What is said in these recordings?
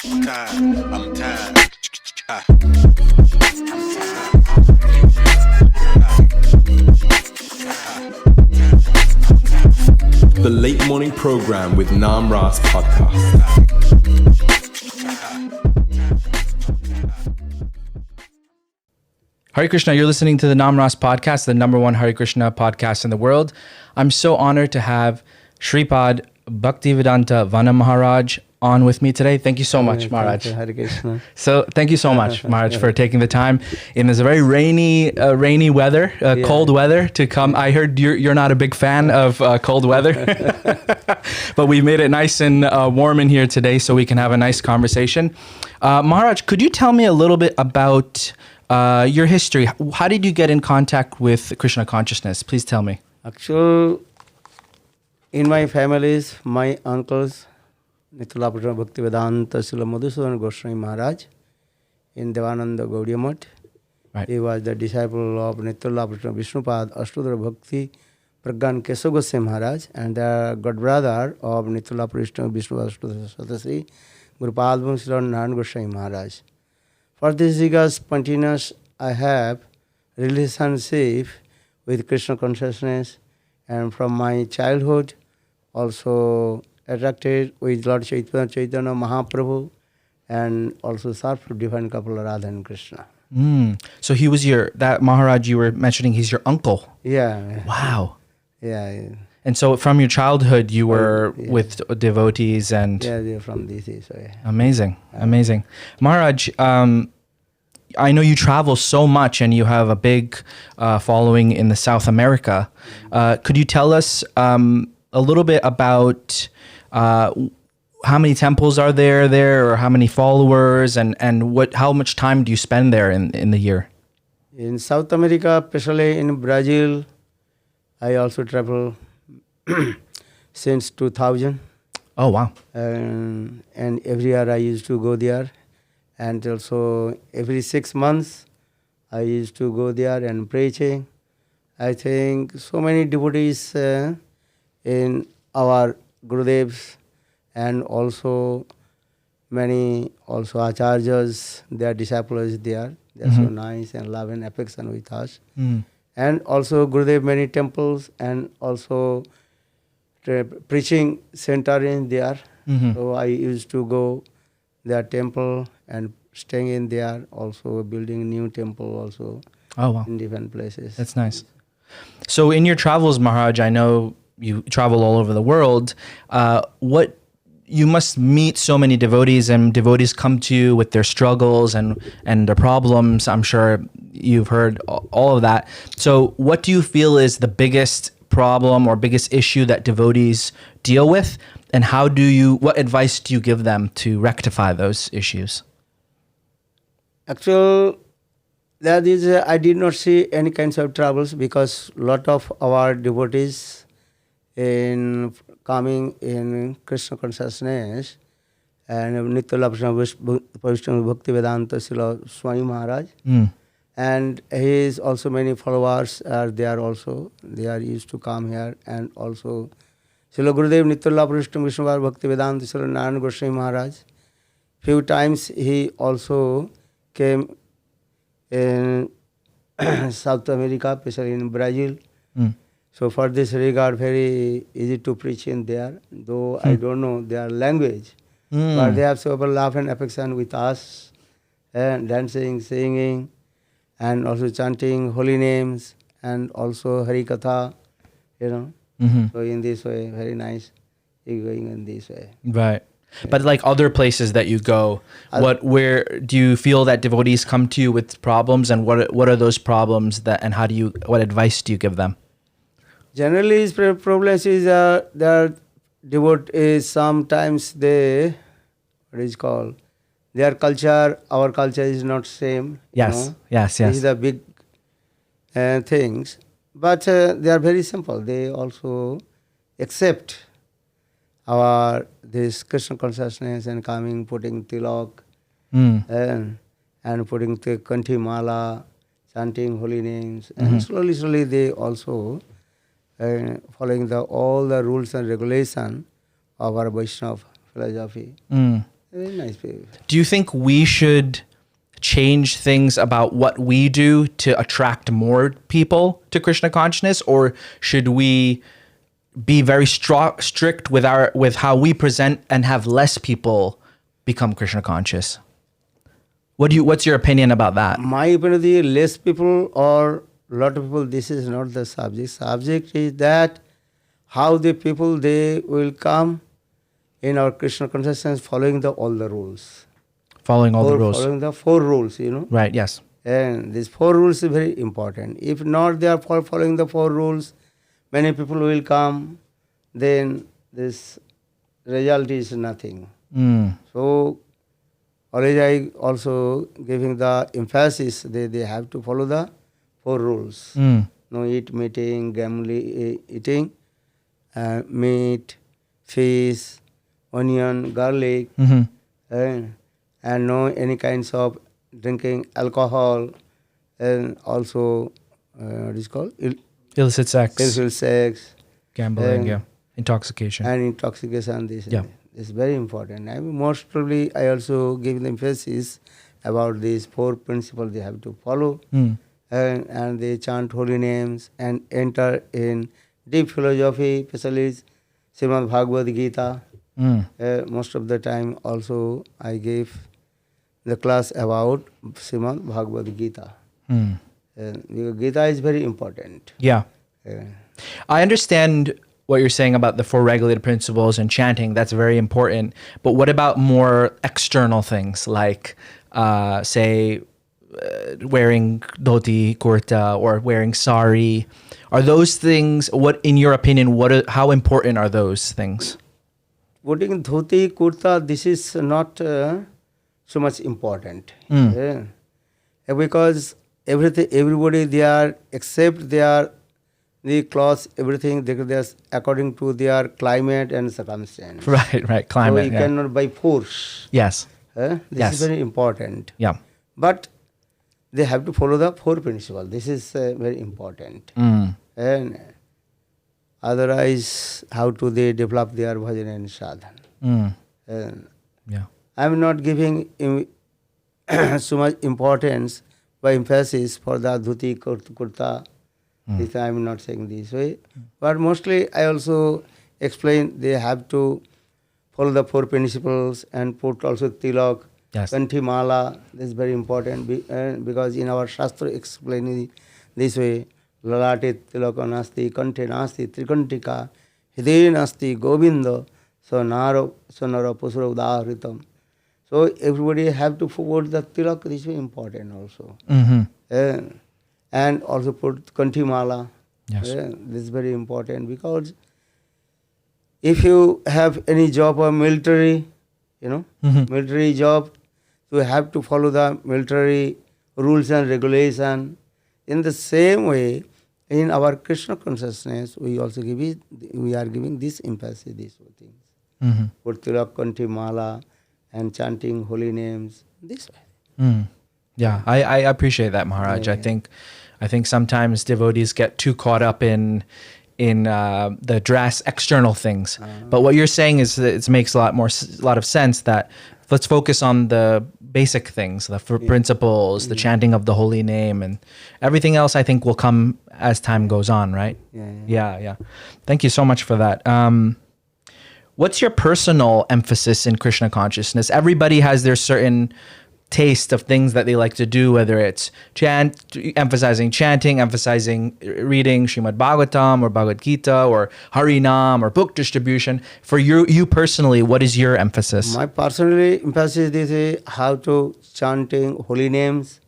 I'm tired. The Late Morning Program with Nam Ras Podcast. Hare Kṛṣṇa, you're listening to the Nam Ras Podcast, the number one Hare Kṛṣṇa podcast in the world. I'm so honored to have Śrīpād Bhaktivedanta Vana Mahārāja on with me today. Thank you so much, Mahārāja. Thank you, Hare Kṛṣṇa. So thank you so much, Mahārāja, for taking the time in this very rainy weather, cold weather to come. I heard you're not a big fan of cold weather, but we made it nice and warm in here today so we can have a nice conversation. Mahārāja, could you tell me a little bit about your history? How did you get in contact with Kṛṣṇa consciousness? Please tell me. Actually, in my families, my uncles, Nitya Bhaktivedanta Srila Madhusūdana Gosvami Mahārāja in Devananda Gaudiya Math. Right. He was the disciple of Nitya Śrīpād Ashtadhara Bhakti Pragyan Kesava Gosvami Mahārāja and the godbrother of Nitya Vishnu Ashtadhara Sadasi guru-sādhana Srila Narayana Gosvami Mahārāja. For this regards, spontaneous, I have relationship with Kṛṣṇa consciousness, and from my childhood also attracted with Lord Caitanya Mahaprabhu and also served to divine couple Radha and Kṛṣṇa. So he was that Mahārāja you were mentioning, he's your uncle. Yeah. Wow. Yeah. And so from your childhood, you were with devotees and... Yeah, they're from this. So yeah. Amazing. Mahārāja, I know you travel so much and you have a big following in the South America. Could you tell us a little bit about how many temples are there or how many followers and how much time do you spend there in the year? In South America, especially in Brazil, I also travel since 2000. Oh, wow. And every year I used to go there. And also every 6 months I used to go there and preaching. I think so many devotees in our Gurudevs and also many also acharyas, their disciples there. They're so nice and love and affection with us. And also Gurudev many temples and also preaching center in there. So I used to go their temple and staying in there, also building new temple also. Oh, wow. In different places. That's nice. So in your travels, Mahārāja, I know you travel all over the world. You must meet so many devotees, and devotees come to you with their struggles and their problems. I'm sure you've heard all of that. So what do you feel is the biggest problem or biggest issue that devotees deal with? And what advice do you give them to rectify those issues? Actually, that is, I did not see any kinds of troubles because lot of our devotees in coming in Kṛṣṇa consciousness and Nitya Bhaktivedanta Srila Swami Mahārāja. And his also many followers are there also. They are used to come here and also Srila Gurudev Nitya Vishnu Bhaktivedanta Srila Narayana Gosvami Mahārāja. Few times he also came in South America, especially in Brazil. So for this regard, very easy to preach in there, though I don't know their language. But they have so much love and affection with us, and dancing, singing, and also chanting holy names, and also Hari Katha, So in this way, very nice, going in this way. Right. But like other places that you go, where do you feel that devotees come to you with problems, and what are those problems what advice do you give them? Generally, his problems is that devotees sometimes their culture, our culture is not same. Yes. This is the big things. But they are very simple. They also accept this Kṛṣṇa consciousness and coming, putting tilak and putting the kanthi mala, chanting holy names, and slowly they also following all the rules and regulation of our Vaishnava philosophy. Very nice people. Do you think we should change things about what we do to attract more people to Krishna consciousness, or should we be very strict with how we present and have less people become Krishna conscious? What's your opinion about that? My opinion is less people or lot of people, this is not the subject. Subject is that how the people, they will come in our Krishna consciousness following all the rules. Following all the rules. Following the 4 rules, Right, yes. And these 4 rules is very important. If not they are following the 4 rules, many people will come, then this result is nothing. So always I also giving the emphasis, they have to follow the 4 rules. No eating, gambling, eating, meat, fish, onion, garlic, and no any kinds of drinking alcohol, and also what is called illicit sex, gambling, intoxication, and intoxication. This is very important. I mean, most probably I also give the emphasis about these 4 principles they have to follow, and they chant holy names and enter in deep philosophy, especially Srimad Bhagavad Gita. Most of the time also I gave the class about Srimad Bhagavad Gita. Because Gita is very important. Yeah. I understand what you're saying about the 4 regulated principles and chanting. That's very important. But what about more external things like, say, wearing dhoti, kurta, or wearing sari? Are those things, what in your opinion, how important are those things? Putting dhoti, kurta, this is not so much important. Because everybody they are, except the clothes, everything, they are according to their climate and circumstance. Right, climate. So you cannot by force. Yes. This is very important. Yeah. But they have to follow the 4 principles. This is very important. And otherwise, how do they develop their bhajan and sadhana? I am not giving so much importance by emphasis for the dhuti, kurta. This I am not saying this way. But mostly I also explain they have to follow the 4 principles and put also tilak, kanthi mala. This is very important because in our Shastra explaining this way, lalate tilaka nasti, kanthe nasti, trikantika, hide nasti, govinda, sonara pusura udahritam. So everybody have to forward the tilak. This is very important also. And also put kanthi mala. This is very important because if you have any job or military, military job, you have to follow the military rules and regulation. In the same way, in our Krishna consciousness, we also we are giving this emphasis, these things. Put tilak, kanthi mala, and chanting holy names this way. Yeah, I appreciate that, Mahārāja. I think sometimes devotees get too caught up in the external things. But what you're saying is that it makes a lot of sense that let's focus on the basic things, the principles, the chanting of the holy name, and everything else I think will come as time goes on, right? Yeah. Thank you so much for that. What's your personal emphasis in Krishna consciousness? Everybody has their certain taste of things that they like to do, whether it's emphasizing chanting, emphasizing reading Śrīmād Bhagavatam or Bhagavad Gita or Harinam or book distribution. For you personally, what is your emphasis? My personally emphasis is how to chanting holy names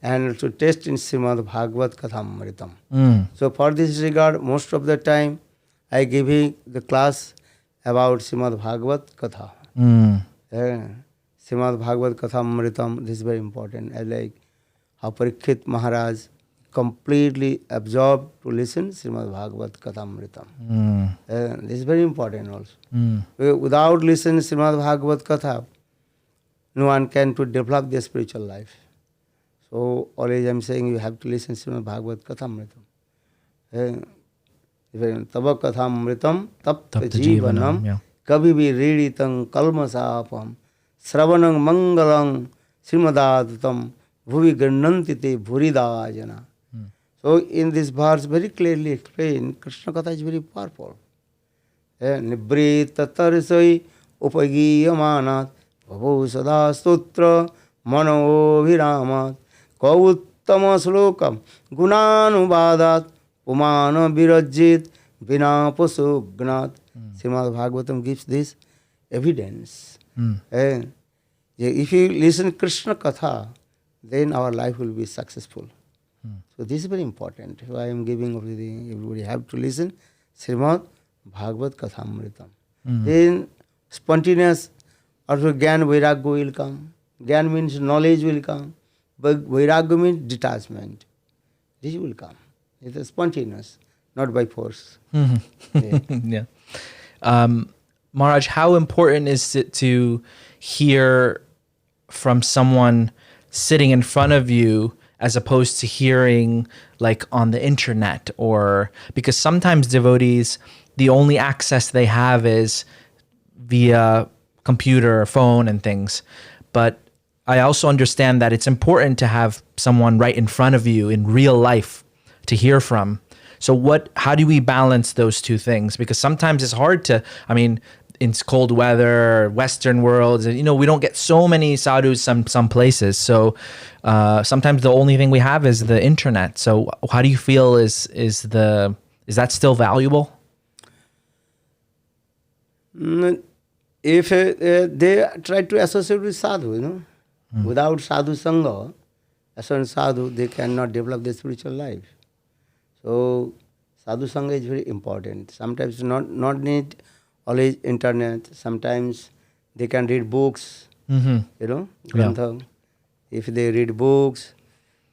and to test in Śrīmād Bhagavad Kathamritam. So for this regard, most of the time I give the class about Śrīmād Bhagavad Katha. Śrīmād Bhagavad Kathamritam, this is very important. I like how Parikshit Mahārāja completely absorbed to listen Śrīmād Bhagavad Kathamritam. This is very important also. Without listening Śrīmād Bhagavad Katha, no one can to develop their spiritual life. So always I am saying you have to listen Śrīmād Bhagavad Kathamritam. Tava Kathamritam tapta jivanam kabhi vi reditam kalmasapam Sravanam mangalam srimadatam bhuvi gannanti te bhurida jana. So in this verse very clearly explained, Kṛṣṇa katha is very powerful. Nibrita tarsai upagiyamanat bhavo sada stotra mano viramat kauttama slokam gunanubadat umana virajit vina pasugnat. Srimad Bhagavatam gives this evidence. And if you listen Kṛṣṇa katha, then our life will be successful. So this is very important. So I am giving everything. Everybody have to listen. Srimad Bhagavat Kathamritam. Then spontaneous also Gyan Vairagya will come. Gyan means knowledge will come. But Vairagya means detachment. This will come. It is spontaneous, not by force. Yeah. Mahārāja, how important is it to hear from someone sitting in front of you as opposed to hearing like on the internet? Or because sometimes devotees, the only access they have is via computer or phone and things. But I also understand that it's important to have someone right in front of you in real life to hear from. So how do we balance those two things? Because sometimes it's hard to, I mean, in cold weather, Western worlds, we don't get so many sadhus some places. So sometimes the only thing we have is the internet. So how do you feel is that still valuable? If they try to associate with sadhu, without sadhu sangha, as a sadhu, they cannot develop their spiritual life. So sadhu sangha is very important. Sometimes not need always internet. Sometimes they can read books, grantha. Yeah. If they read books,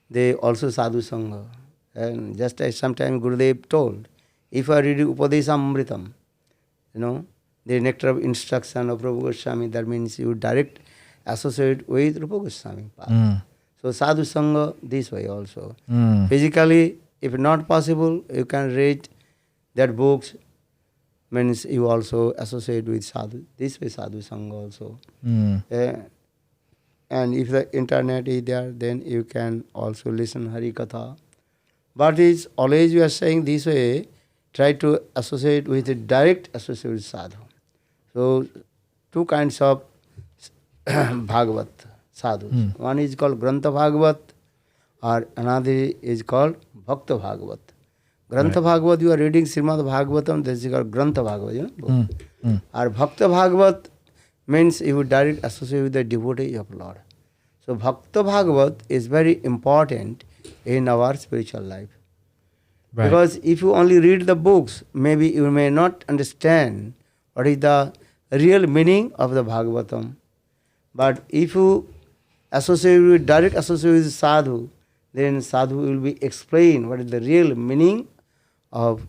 they also sadhu sangha. And just as sometimes Gurudev told, if I read Upadeshamritam, the nectar of instruction of Prabhu Gosvami, that means you direct associate with Rupa Goswami. So sadhu sangha this way also. Physically, if not possible, you can read that books, means you also associate with sadhu. This way sadhu sangha also. And if the internet is there, then you can also listen Hari Katha. But it's always we are saying this way, try to associate with a direct associate with sadhu. So two kinds of Bhagavat sadhus. One is called Grantha Bhagavat, or another is called Bhakta Bhagavat. Grantha Bhagavat, you are reading Srimad Bhagavatam, this is called Grantha Bhagavat. Or Bhakta Bhagavat means you would direct associate with the devotee of Lord. So Bhakta Bhagavat is very important in our spiritual life. Right. Because if you only read the books, maybe you may not understand what is the real meaning of the Bhagavatam. But if you direct associate with sadhu, then sadhu will be explained what is the real meaning of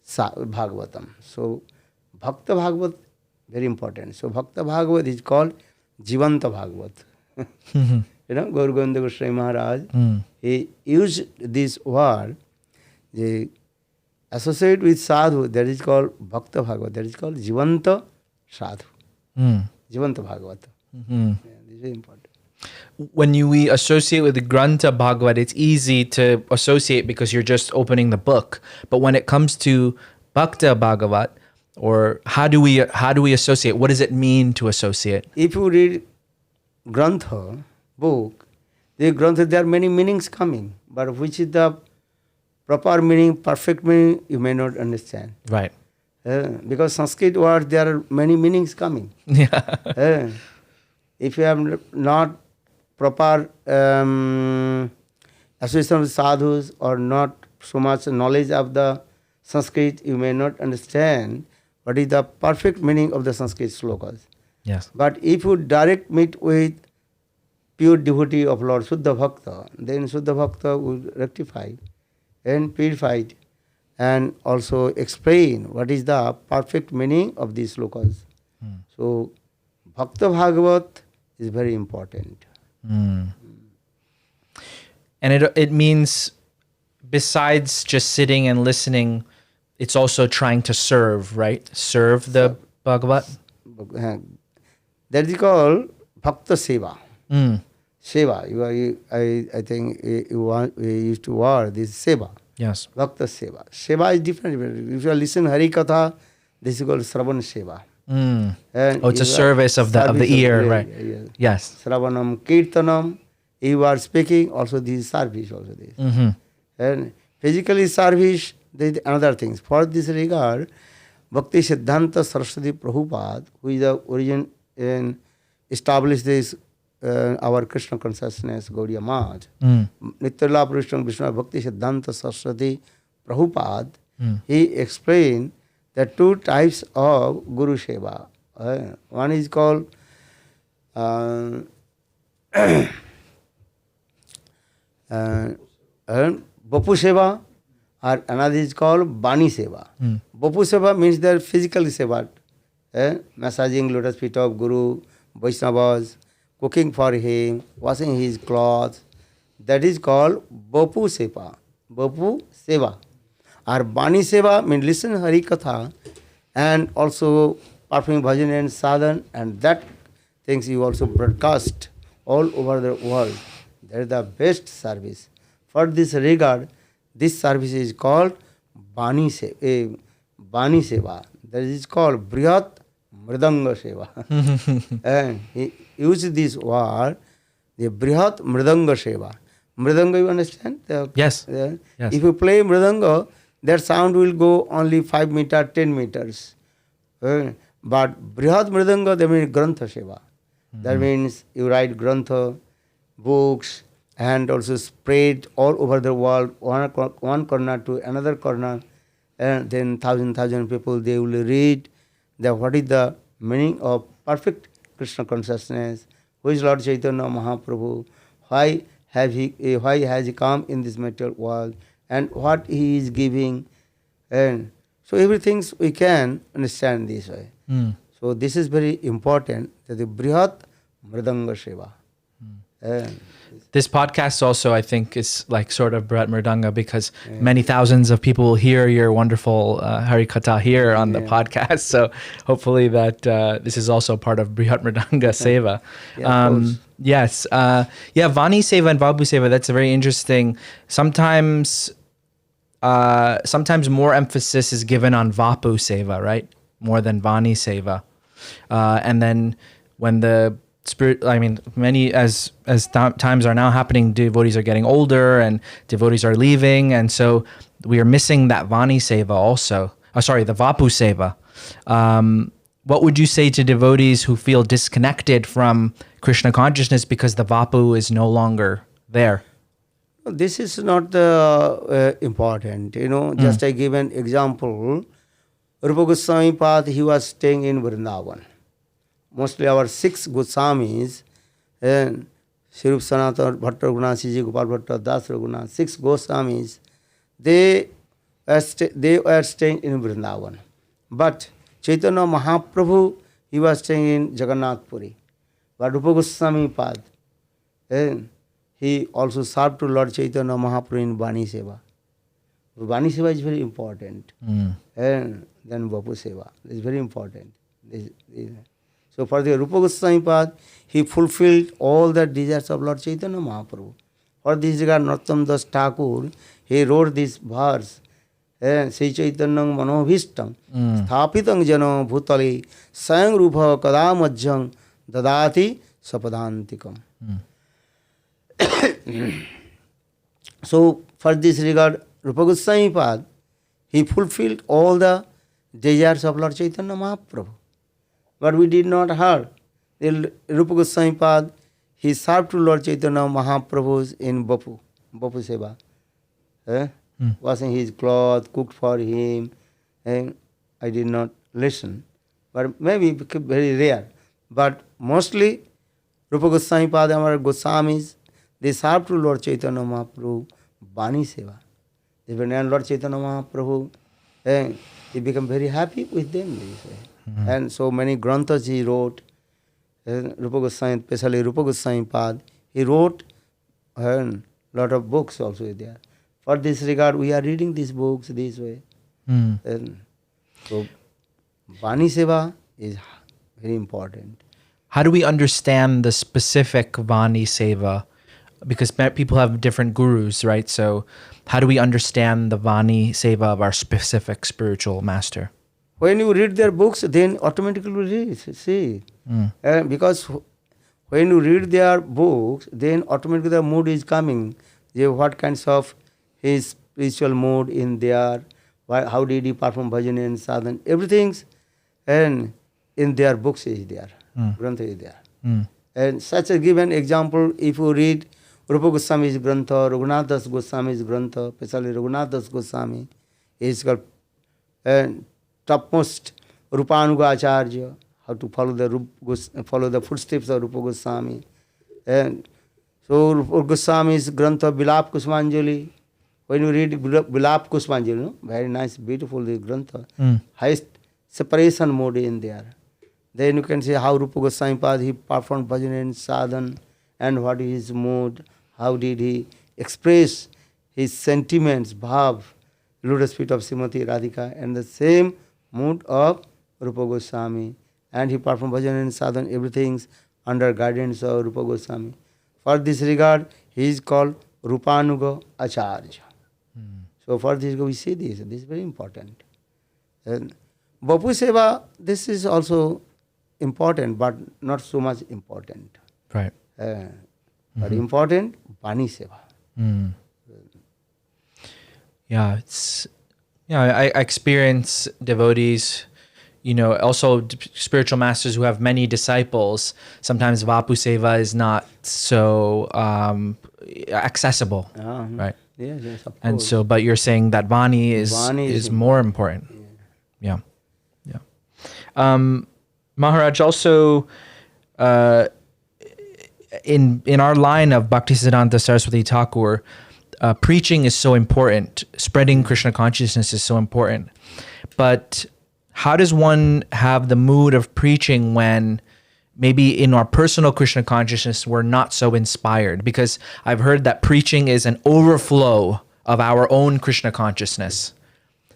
Bhagavatam. So Bhakta Bhagavat, very important. So Bhakta Bhagavat is called Jivanta Bhagavat. Gaur Govinda Goswami Mahārāja, he used this word, the associate with sadhu, that is called Bhakta Bhagavat, that is called Jivanta Sadhu. Jivanta Bhagavat. Yeah, this is very important. When we associate with the Grantha Bhagavat, it's easy to associate because you're just opening the book. But when it comes to Bhakta Bhagavat, or how do we associate? What does it mean to associate? If you read Grantha, book, the Grantha, there are many meanings coming, but which is the proper meaning, perfect meaning, you may not understand. Right. Because Sanskrit words, there are many meanings coming. Yeah. If you have not proper association with sadhus or not so much knowledge of the Sanskrit, you may not understand what is the perfect meaning of the Sanskrit slokas. Yes. But if you direct meet with pure devotee of Lord Suddha Bhakta, then Suddha Bhakta will rectify and purify and also explain what is the perfect meaning of these slokas. So Bhakta Bhagavat is very important. And it means, besides just sitting and listening, it's also trying to serve, right? Serve the Bhagavat? That is called bhakta seva. Mm. Seva. I think we used to wear this seva. Yes. Bhakta seva. Seva is different. If you listen Hari Katha, this is called Sravan seva. Mm. And Oh, it's a service of the ear, right? Yes. Sravanam, Kirtanam. You are speaking, also this is service also this. Mm-hmm. And physically service, there is another things. For this regard, Bhakti Siddhanta Saraswati Prabhupada, who is the origin and established this our Kṛṣṇa consciousness, Gaudiya Math, Nityalila Purushottama Vishnu Bhakti Siddhanta Saraswati Prabhupada, he explained the two types of Guru Seva. One is called Vapu Seva, or another is called Vani Seva. Vapu Seva means their physical Seva, massaging lotus feet of Guru, Vaishnavas, cooking for him, washing his clothes. That is called Vapu Seva. Vapu Seva. Or Vani Seva means listen Hari Katha and also performing bhajan and sadhan, and that things you also broadcast all over the world. That is the best service. For this regard, this service is called Vani Seva. That is called Brihat Mridanga Seva. And he used this word, the Brihat Mridanga Seva. Mridanga, you understand? Yes. Yes. Yes. If you play Mridanga, that sound will go only 5 meters, 10 meters. But Brihat Mridanga, that means Grantha Seva. That means you write Grantha, books, and also spread all over the world, one corner to another corner, and then thousand people, they will read that what is the meaning of perfect Kṛṣṇa consciousness, who is Lord Chaitanya Mahaprabhu, why has he come in this material world, and what he is giving, and so everything we can understand this way. So this is very important, that the Brihat Mridanga Seva. This podcast also, I think, is like sort of Brihat Mridanga, because many thousands of people hear your wonderful Hari Katha here on the podcast. So hopefully that this is also part of Brihat Mridanga Seva. Yes. Vani Seva and Vapu Seva, that's very interesting. Sometimes more emphasis is given on Vapu Seva, right? More than Vani Seva. And then when the spirit, many as times are now happening, devotees are getting older and devotees are leaving, and so we are missing that Vani Seva also. The Vapu Seva. What would you say to devotees who feel disconnected from Kṛṣṇa consciousness because the Vapu is no longer there? This is not important. Just I give an example. Rupa Gosvami Path, he was staying in Vrindavan. Mostly our 6 Goswamis, and Śrīpād, Sanatana, Bhatta Raghunatha, Siji, Gopal Bhatta, Das Raghunatha, 6 Goswamis, they were staying in Vrindavan. But Chaitanya Mahaprabhu, he was staying in Jagannath Puri. But Rupa Goswami Path, and he also served to Lord Chaitanya Mahaprabhu in Vani Seva. Vani Seva is very important. And then Vapu Seva is very important. So for the Rupa Goswami Path, he fulfilled all the desires of Lord Chaitanya Mahaprabhu. For this regard, Narottam Das Thakur, he wrote this verse, Sri Chaitanyam Manobhishtam, Sthapitang Jano Bhutali, Sayang Rupa Kadamajjang, Dadati Sapadantikam. So for this regard, Rupa Goswami Path, he fulfilled all the desires of Lord Chaitanya Mahaprabhu. But we did not hear. Rupa Goswami Path, he served to Lord Chaitanya Mahaprabhu in Vapu Seva. Washing his clothes, cooked for him. And I did not listen. But maybe very rare. But mostly, Rupa Goswami Path, our Goswamis, they served to Lord Chaitanya Mahaprabhu, Vani Seva. They went to Lord Chaitanya Mahaprabhu, and he became very happy with them. And so many granthas he wrote, Rupa Goswami, especially Rupa Goswami Path, he wrote a lot of books also there. For this regard, we are reading these books this way. And so Vani Seva is very important. how do we understand the specific Vani Seva? Because people have different gurus, right? So how do we understand the Vani Seva of our specific spiritual master? When you read their books, then automatically you read, see. Because when you read their books, then automatically the mood is coming. What kinds of his spiritual mood in there, how did he perform bhajan and sadhana, everything's and in their books is there, grantha is there. And such a given example, if you read Rupa Goswami's grantha, Raghunath Das Goswami's grantha, especially Raghunath Das Goswami, is called topmost Rupanuga Acharya, how to follow the footsteps of Rupa Goswami. And so Rupa Goswami's grantha Bilap Kusmanjali, when you read Bilap Kusmanjali, no? Very nice, beautiful this grantha, highest separation mode in there. Then you can see how Rupa Goswami he performed bhajan and sadhana, and what is his mood, how did he express his sentiments, bhav, lotus feet of Srimati Radhika, and the same mood of Rupa Goswami. And he performed bhajan and sadhana, everything's under guidance of Rupa Goswami. For this regard, he is called Rupanuga Acharya. So for this we see this is very important. And Vapu Seva, this is also important, but not so much important. Right. But important, Vani Seva. Yeah, I experience devotees, also spiritual masters who have many disciples. Sometimes Vapu Seva is not so accessible, right? Yes, of course. And so, but you're saying that Vani is more important. Yeah. Mahārāja, also in our line of Bhaktisiddhanta Saraswati Thakur, preaching is so important. Spreading Krishna consciousness is so important. But how does one have the mood of preaching when maybe in our personal Krishna consciousness we're not so inspired? Because I've heard that preaching is an overflow of our own Krishna consciousness.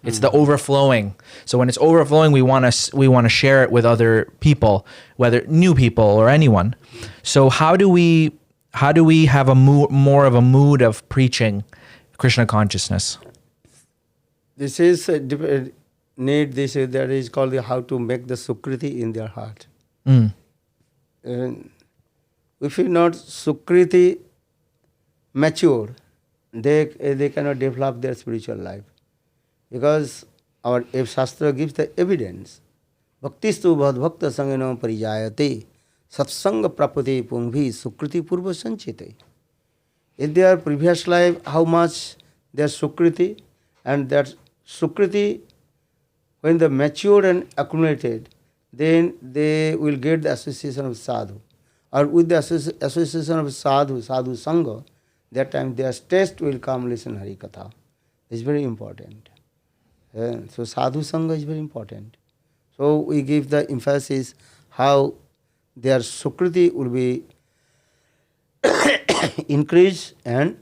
It's the overflowing. So when it's overflowing, we want to share it with other people, whether new people or anyone. So how do we have a more of a mood of preaching Krishna consciousness? This is that is called how to make the sukriti in their heart. If you not sukriti mature, they cannot develop their spiritual life. Because if Shastra gives the evidence, Bhaktistu bhad bhakta sangeno parijayate satsanga prapate pungvi sukriti purva sanchite. In their previous life, how much their sukriti, and that sukriti, when they matured and accumulated, then they will get the association of sadhu. Or with the association of sadhu sangha, that time their taste will come, listen Hari Katha. It's very important. So sadhu sangha is very important. So we give the emphasis how their sukriti will be increased and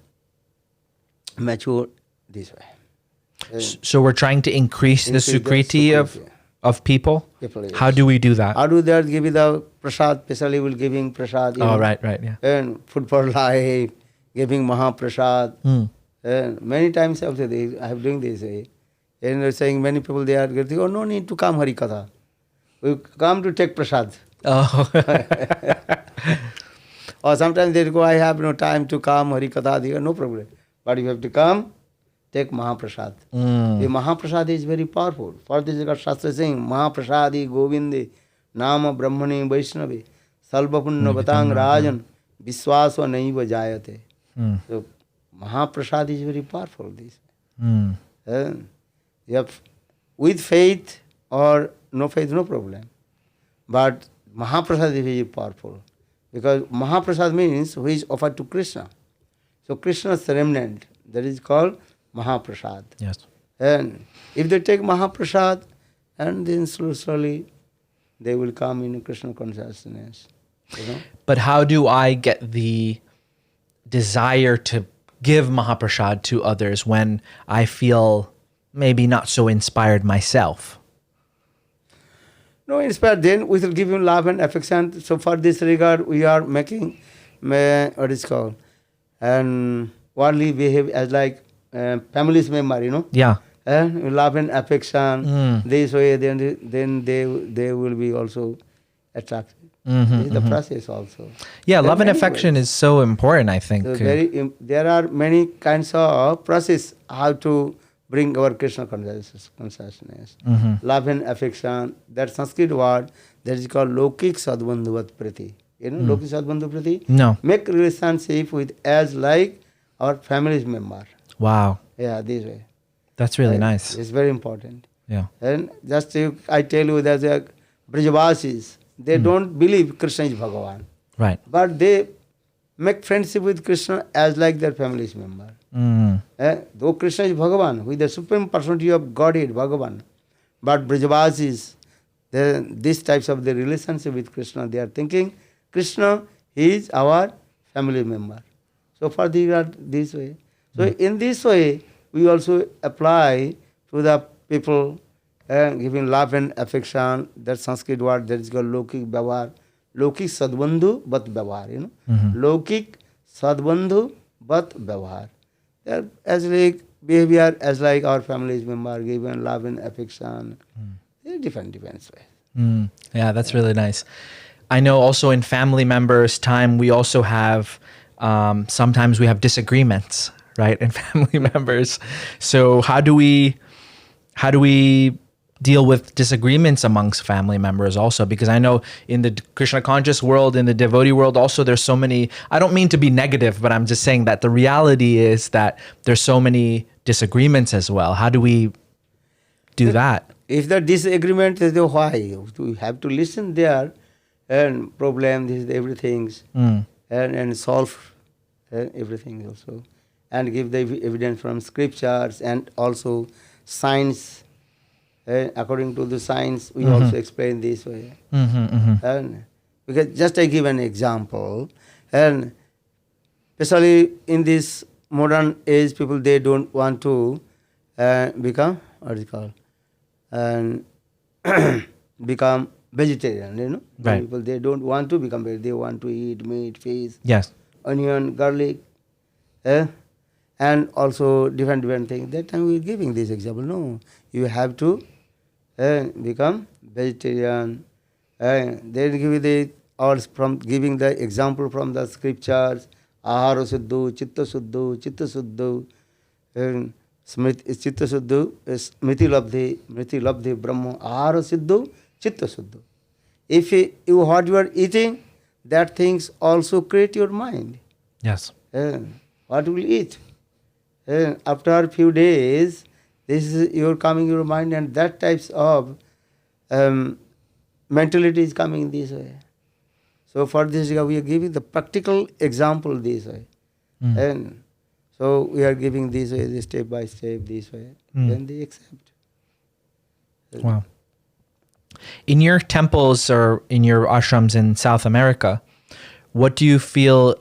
mature this way. So we're trying to increase the sukriti of people? Yes. How do we do that? How do that? Give the prasad, especially will giving prasad. Right, yeah. And food for life, giving Mahaprasad. And many times also I have doing this. And they're saying many people they are getting, oh, no need to come Hari Katha. We come to take prasad. Oh. Or sometimes they go, I have no time to come Hari Katha. They go, no problem. But you have to come, take Mahaprasad. The Mahaprasad is very powerful. For this is Shastra saying, Mahaprasadi Govindi Nama Brahmani Vaishnavi Salvapunna Vatang Rajan Viswasva Naiva Jayate. So Mahaprasad is very powerful. This. You have, with faith or no faith, no problem. But Mahaprasad is very powerful. Because Mahaprasad means who is offered to Kṛṣṇa. So Kṛṣṇa's remnant, that is called Mahaprasad. Yes. And if they take Mahaprasad, and then slowly they will come in Krishna consciousness. But how do I get the desire to give Mahaprasad to others when I feel maybe not so inspired myself? No, inspired. Then we will give him love and affection. So for this regard, we are making what is called and worldly behave as like family's member, Yeah. And love and affection. This way, then they will be also attracted. This is the process also. Yeah, There love are and many affection ways. is so important, I think. So there are many kinds of process how to bring our Krishna consciousness. Love and affection, that Sanskrit word that is called Lokik Sadbandhuvat Priti. Lokik Sadbandhu Priti? No. Make relationship with as like our family's member. Wow. Yeah, this way. That's really nice. It's very important. Yeah. And just I tell you that the Brajavasis, they don't believe Krishna is Bhagavan. Right. But they make friendship with Krishna as like their family's member. Though Krishna is Bhagavan, who is the supreme personality of Godhead, Bhagavan. But Brajavasis, these types of the relationship with Krishna, they are thinking Krishna is our family member. So for this way. So in this way, we also apply to the people giving love and affection. That Sanskrit word that is called Lokik Bhavar. Lokik Sadbandhu Bat Bhavar, Lokik Sadbandhu Bat Bhavar. They are as like behavior as like our family's member, given love and affection. They're different ways. Yeah, that's really nice. I know also in family members' time, we also have, sometimes we have disagreements, right, in family members. So how do we deal with disagreements amongst family members also? Because I know in the Krishna conscious world, in the devotee world also, there's so many, I don't mean to be negative, but I'm just saying that the reality is that there's so many disagreements as well. How do we do that? If the disagreement is the why, we have to listen there and problem, this is everything, and solve everything also. And give the evidence from scriptures and also science. According to the science, we also explain this way. And because just I give an example, and especially in this modern age, people they don't want to become what is it called, and become vegetarian. Right. People they don't want to become vegetarian. They want to eat meat, fish, Yes. onion, garlic, and also different things. That time we are giving this example. No, you have to become vegetarian. Then give you the or from giving the example from the scriptures. Ahara Suddhu, Chitta Suddhu, Chitta Suddhu, Chitta Suddhu, Smriti Labdhi, Brahma. Ahara Siddhu, Chitta Suddhu. If you what you are eating, that things also create your mind. Yes. What will eat? After a few days, this is your mind, and that types of mentality is coming this way. So for this, we are giving the practical example this way. And so we are giving this way, step by step, this way. Then they accept. Wow. In your temples or in your ashrams in South America, what do you feel,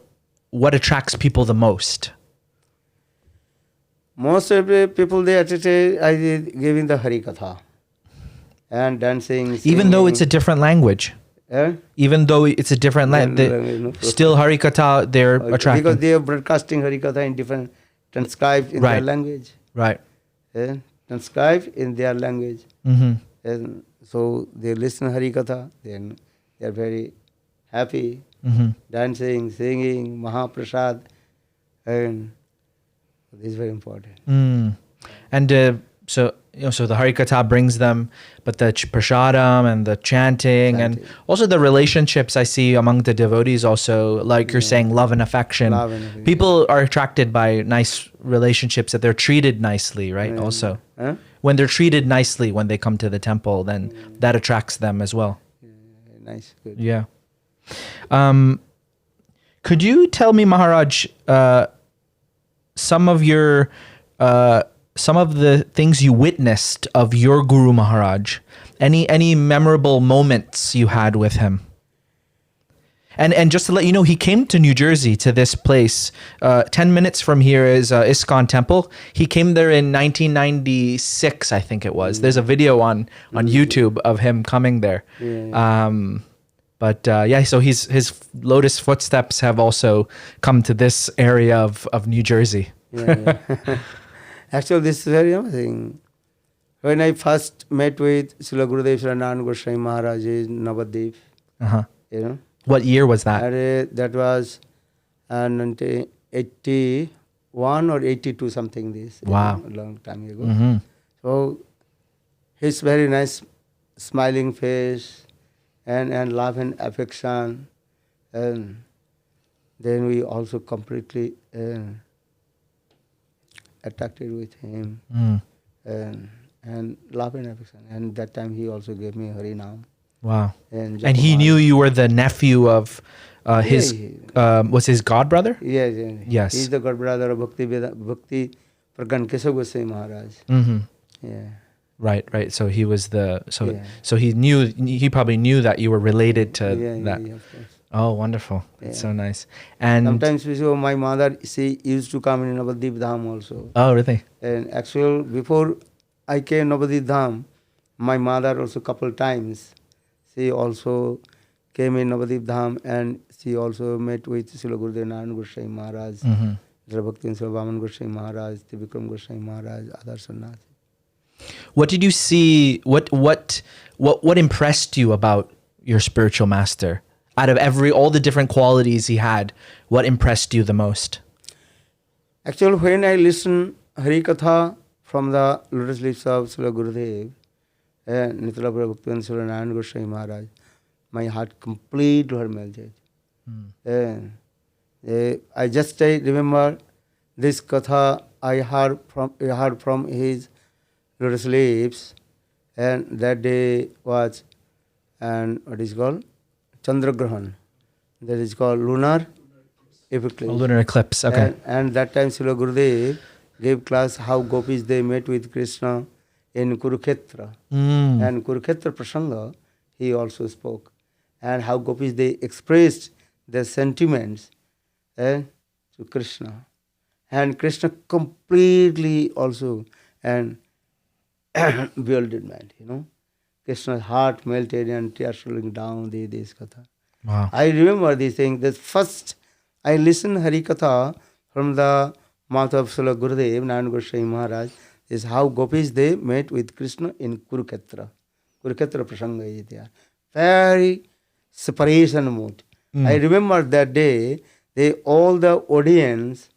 what attracts people the most? Most of the people they attracted, I did giving the Hari Katha and dancing. Even though it's a different language. Even though it's a different language, still Hari Katha, they're attracting. Because they are broadcasting Hari Katha in different, transcribed in their language. Right. Transcribed in their language. And so they listen Hari Katha, then they are very happy, dancing, singing, Mahaprasad, and this is very important. And so the Hari Katha brings them, but the prasadam and the chanting and also the relationships I see among the devotees also, like you're saying, love and affection. People are attracted by nice relationships, that they're treated nicely, right? Also, when they're treated nicely when they come to the temple, then that attracts them as well. Nice, good. Yeah. Could you tell me, Mahārāja, some of the things you witnessed of your Guru Mahārāja? Any memorable moments you had with him? And just to let you know, he came to New Jersey, to this place. 10 minutes from here is ISKCON Temple. He came there in 1996, I think it was. There's a video on YouTube of him coming there. So his lotus footsteps have also come to this area of New Jersey. Actually, this is very amazing. When I first met with Srila Gurudev Srinarayan Goswami Mahārāja in Navadvip, What year was that? That was 1981 or 82, something this. Wow. A long time ago. So his very nice smiling face and love and affection. And then we also completely attracted with him. And love and affection. And that time he also gave me Harinam. Wow. And he knew you were the nephew of his, was his god brother? Yes. He's the god brother of Bhakti Pragan Keshav Goswami Maharaj. Right. So he was so he probably knew that you were related to that. Yeah, of course. Oh, wonderful. That's so nice. And sometimes my mother, she used to come in Navadvip Dham also. Oh, really? And actually, before I came Navadvip Dham, my mother also couple times, she also came in Navadvip Dham, and she also met with Srila Gurudev Narayan Goswami Maharaj, Srila Bhakti Vaman Goswami Maharaj, Vikram Goswami Maharaj, other sannyasi. What did you see? What impressed you about your spiritual master? Out of all the different qualities he had, what impressed you the most? Actually, when I listen Hari Katha from the lotus lips of Srila Gurudev and Nitala Bhakti Srila Narayan Goswami Maharaj, my heart completely melted. I remember this katha I heard from his lotus lips, and that day was, and what is called Chandragrahan. That is called lunar eclipse. Lunar eclipse. Okay. And that time Srila Gurudev gave class how gopis they met with Kṛṣṇa in Kurukshetra. And Kurukshetra Prasanga he also spoke. And how gopis they expressed their sentiments to Kṛṣṇa. And Kṛṣṇa completely also and bewildered mind, Kṛṣṇa's heart melted and tears rolling down this katha. Wow. I remember this thing. The first I listened Hari Katha from the mouth of Srila Gurudev Narayan Goswami Maharaj is how gopis they met with Kṛṣṇa in Kurukshetra. Kurukshetra Prasanga is there. Very separation mood. I remember that day, all the audience,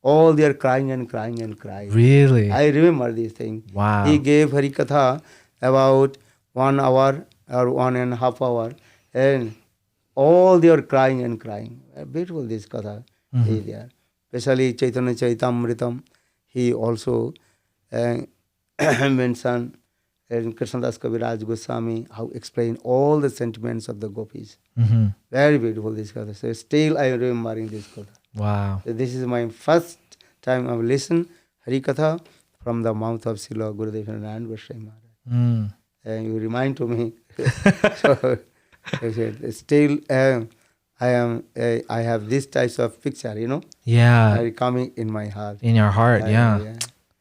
all they are crying and crying and crying. Really? I remember this thing. Wow. He gave Hari Katha about 1 hour or 1.5 hours, and all they are crying and crying. Beautiful this Katha is there. Especially Caitanya Chaitamritam, he also mentioned in Krishnadas Kaviraj Goswami how explain all the sentiments of the gopis. Very beautiful this Katha. So still I am remembering this Katha. Wow. So this is my first time I've listened Hari Katha from the mouth of Srila Gurudev Narayan Goswami Maharaj. And you remind to me. So still I have this types of picture, Yeah. coming in my heart. In your heart, yeah.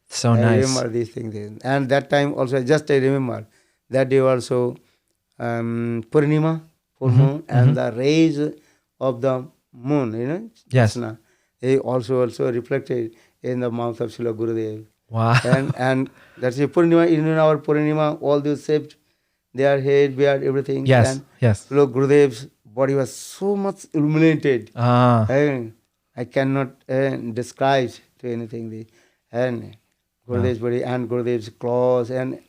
So I nice. remember these things. And that time also, I remember that day also Purnima, full moon, and the rays of the moon, Yes. Kṛṣṇa, they also reflected in the mouth of Srila Gurudev. Wow. And that's a Purnima, in our Purnima, all those shaped, their head, beard, everything. Yes, and yes. Srila Gurudev's body was so much illuminated. And I cannot describe to anything. And Gurudev's body and Gurudev's clothes and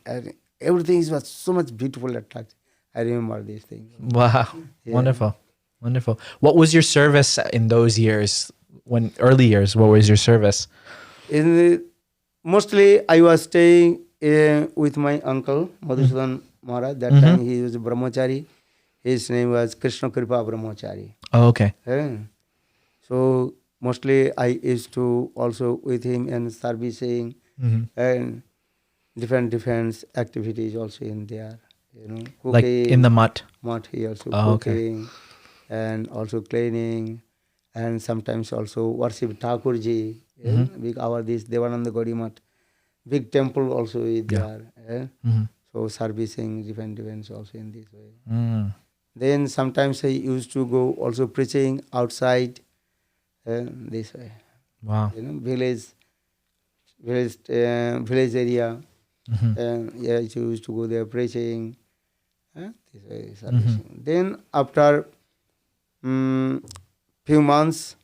everything was so much beautiful, attractive. I remember these things. Wow. Yeah. Wonderful. What was your service in those years? Early years, what was your service? Mostly I was staying with my uncle, Madhusudan Maharaj. That time he was a brahmachari. His name was Kṛṣṇa Kripa Brahmachari. Oh, okay. So mostly I used to also with him and servicing and different activities also in there. Cooking. Like in the mutt? Mutt, he also Oh, cooking. and also cleaning, and sometimes also worship Thakurji. Big our this Devananda Gaudimat, big temple also is there. So servicing different events also in this way. Then sometimes I used to go also preaching outside this way. Wow. Village area. Yeah, I used to go there preaching. This way servicing. Then after few months,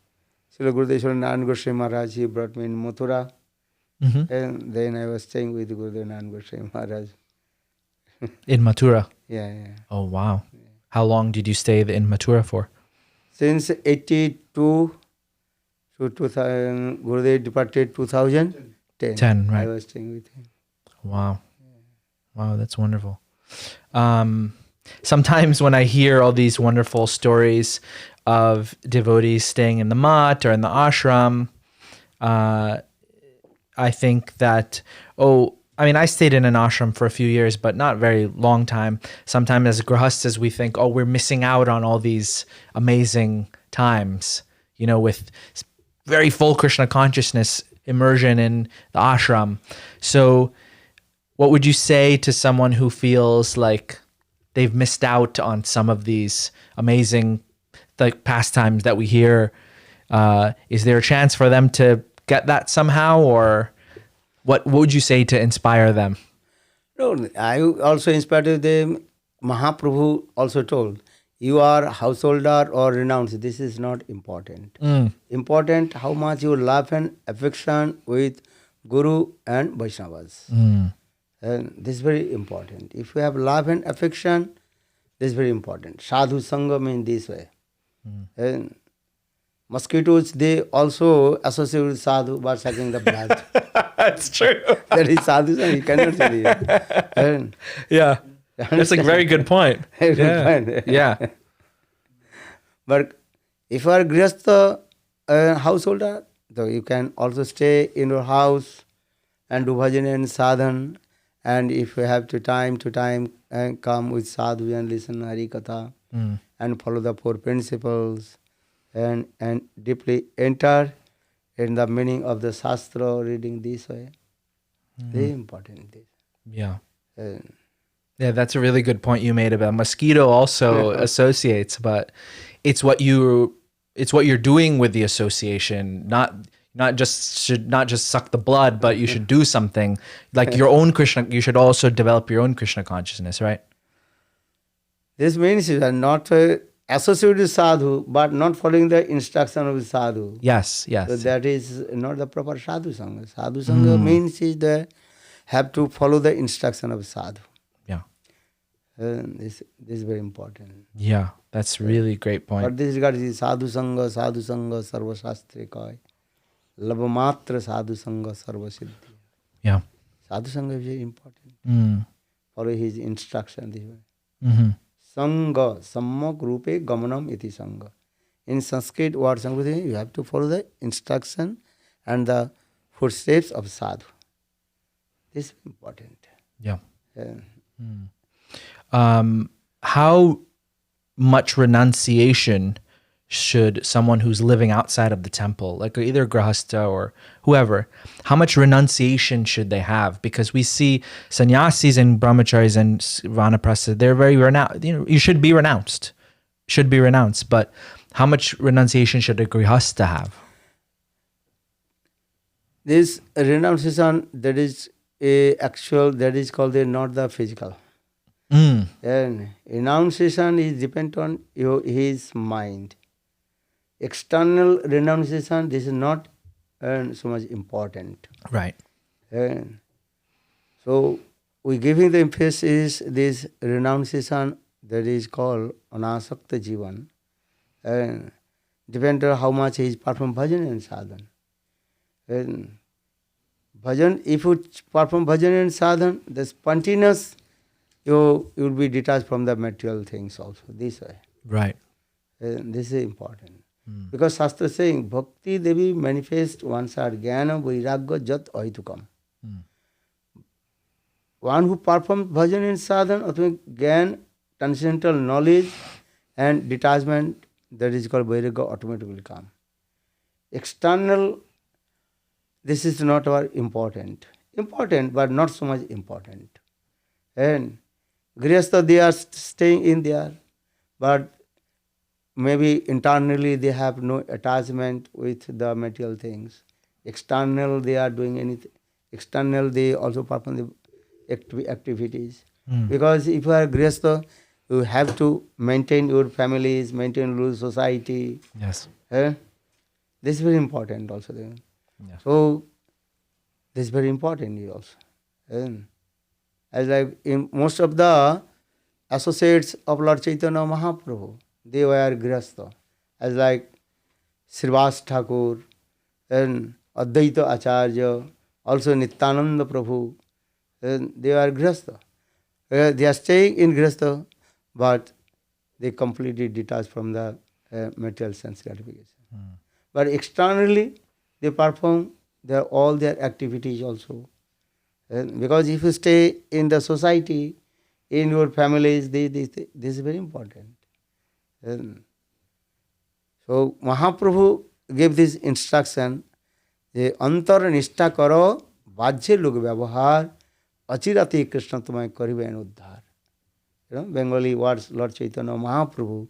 Srila Gurudev Narayan Goswami Maharaj, he brought me in Mathura. And then I was staying with Gurudev Narayan Goswami Maharaj. In Mathura? Yeah. Oh, wow. How long did you stay in Mathura for? Since 82 to 2000, Gurudev departed 2010. 10, right. I was staying with him. Wow. Wow, that's wonderful. Sometimes when I hear all these wonderful stories of devotees staying in the mat or in the ashram, I think that, I stayed in an ashram for a few years, but not very long time. Sometimes as grahastas, we think, we're missing out on all these amazing times, with very full Kṛṣṇa consciousness immersion in the ashram. So what would you say to someone who feels like they've missed out on some of these amazing pastimes that we hear? Is there a chance for them to get that somehow, or what would you say to inspire them? No, I also inspired them. Mahaprabhu also told, you are householder or renounced. This is not important. Important how much you love and affection with Guru and Vaishnavas. And this is very important. If you have love and affection, this is very important. Sadhu Sangha means this way. And mosquitoes, they also associate with sadhu by sucking the blood. That's true. That is sadhu Sangha, you cannot say it. Yeah. That's a very good point. Yeah. But if you are grihastha householder, so you can also stay in your house and do bhajan and sadhan. And if you have to time come with sadhu and listen Hari Katha and follow the 4 principles and deeply enter in the meaning of the Shastra, reading this way. Very important. This. Yeah. Yeah, that's a really good point you made about mosquito also associates, but it's what you're doing with the association, not just suck the blood, but you should do something like your own Kṛṣṇa. You should also develop your own Kṛṣṇa consciousness, right? This means you are not associated with sadhu, but not following the instruction of sadhu. Yes. So that is not the proper sadhu sangha. Sadhu sangha means is that have to follow the instruction of sadhu. Yeah. This is very important. Yeah, that's really great point. But this regard is sadhu sangha, sarva shastri kai. Labhamatra sadhu sangha sarva siddhi. Yeah. Sadhu sangha is very important. Follow his instruction this way. Sangha, sammak rupe gamanam iti sangha. In Sanskrit word sangha, you have to follow the instruction and the footsteps of sadhu. This is important. Yeah. How much renunciation should someone who's living outside of the temple, like either grahastha or whoever, how much renunciation should they have? Because we see sannyasis and brahmacharis and vanaprastha, they're very renounced. You should be renounced. But how much renunciation should a grihastha have? This renunciation, that is that is called not the physical. And renunciation is dependent on his mind. External renunciation, this is not so much important. Right. And so we giving the emphasis this renunciation that is called anasakta jivan. And depending on how much he is perform bhajan and sadhan. And bhajan, if you perform bhajan and sadhan, the spontaneous, you will be detached from the material things also, this way. Right. And this is important. Because Shastra is saying, Bhakti Devi manifest one side, Jnana Vairagya Jat Ahitukam. One who performs bhajan and sadhan, Gyan, transcendental knowledge and detachment that is called Vairagya automatically come. External, this is not our important. Important, but not so much important. And Grihastha, they are staying in there, but maybe internally they have no attachment with the material things. External, they are doing anything. External, they also perform the activities. Because if you are Grihastha, you have to maintain your families, maintain your society. Yes. This is very important also. Yeah. So, this is very important also. As like in most of the associates of Lord Chaitanya Mahaprabhu, they were Grihastha. As like Śrīpād Thakur and Advaita Acharya, also Nityananda Prabhu, they are Grihastha. They are staying in Grihastha, but they completely detached from the material sense gratification. But externally, they perform all their activities also. Because if you stay in the society, in your families, this is very important. So Mahaprabhu gave this instruction, antar nishta karo, bajye log vyavahar, achirati Kṛṣṇa tumai kariben uddhar. Bengali words Lord Chaitanya Mahaprabhu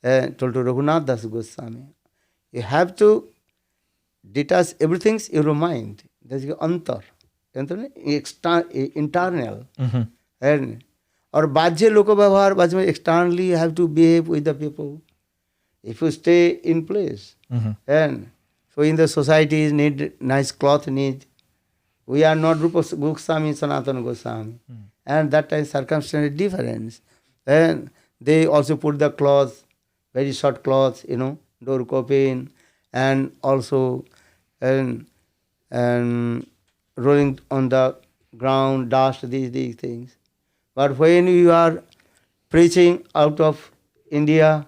told to Raghunath Das Goswami. You have to detach everything in your mind. That is antar. Internal. And or bajye loko vyavahar, externally you have to behave with the people. If you stay in place, and so in the societies need nice cloth need. We are not Rupa Goswami, Sanatana Goswami. And that time circumstance is different. And they also put the cloth, very short cloths, door coping, and also and rolling on the ground, dust, these things. But when you are preaching out of India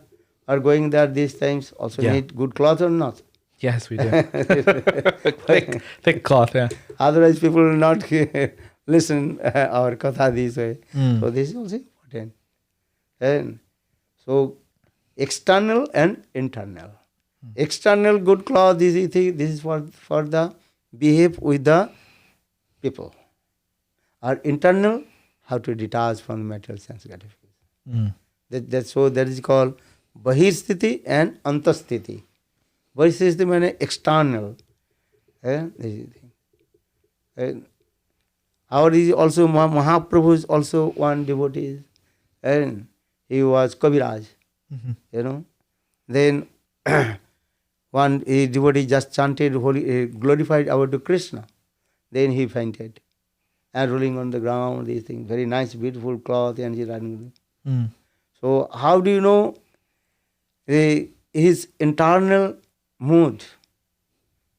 or going there, these times also need good cloth or not? Yes, we do. thick cloth, yeah. Otherwise, people will not listen our katha this way. So this is also important. And so external and internal. External good cloth, this is for the behave with the people. Or internal, how to detach from the material sense gratification. That is called bahir-sthiti and antar-sthiti. Bahir-sthiti means external. Our is also Mahaprabhu is also one devotee, and he was Kaviraj. Then one devotee just chanted holy, glorified our to Kṛṣṇa. Then he fainted and rolling on the ground. These things, very nice, beautiful cloth, and he running. So how do you know his internal mood?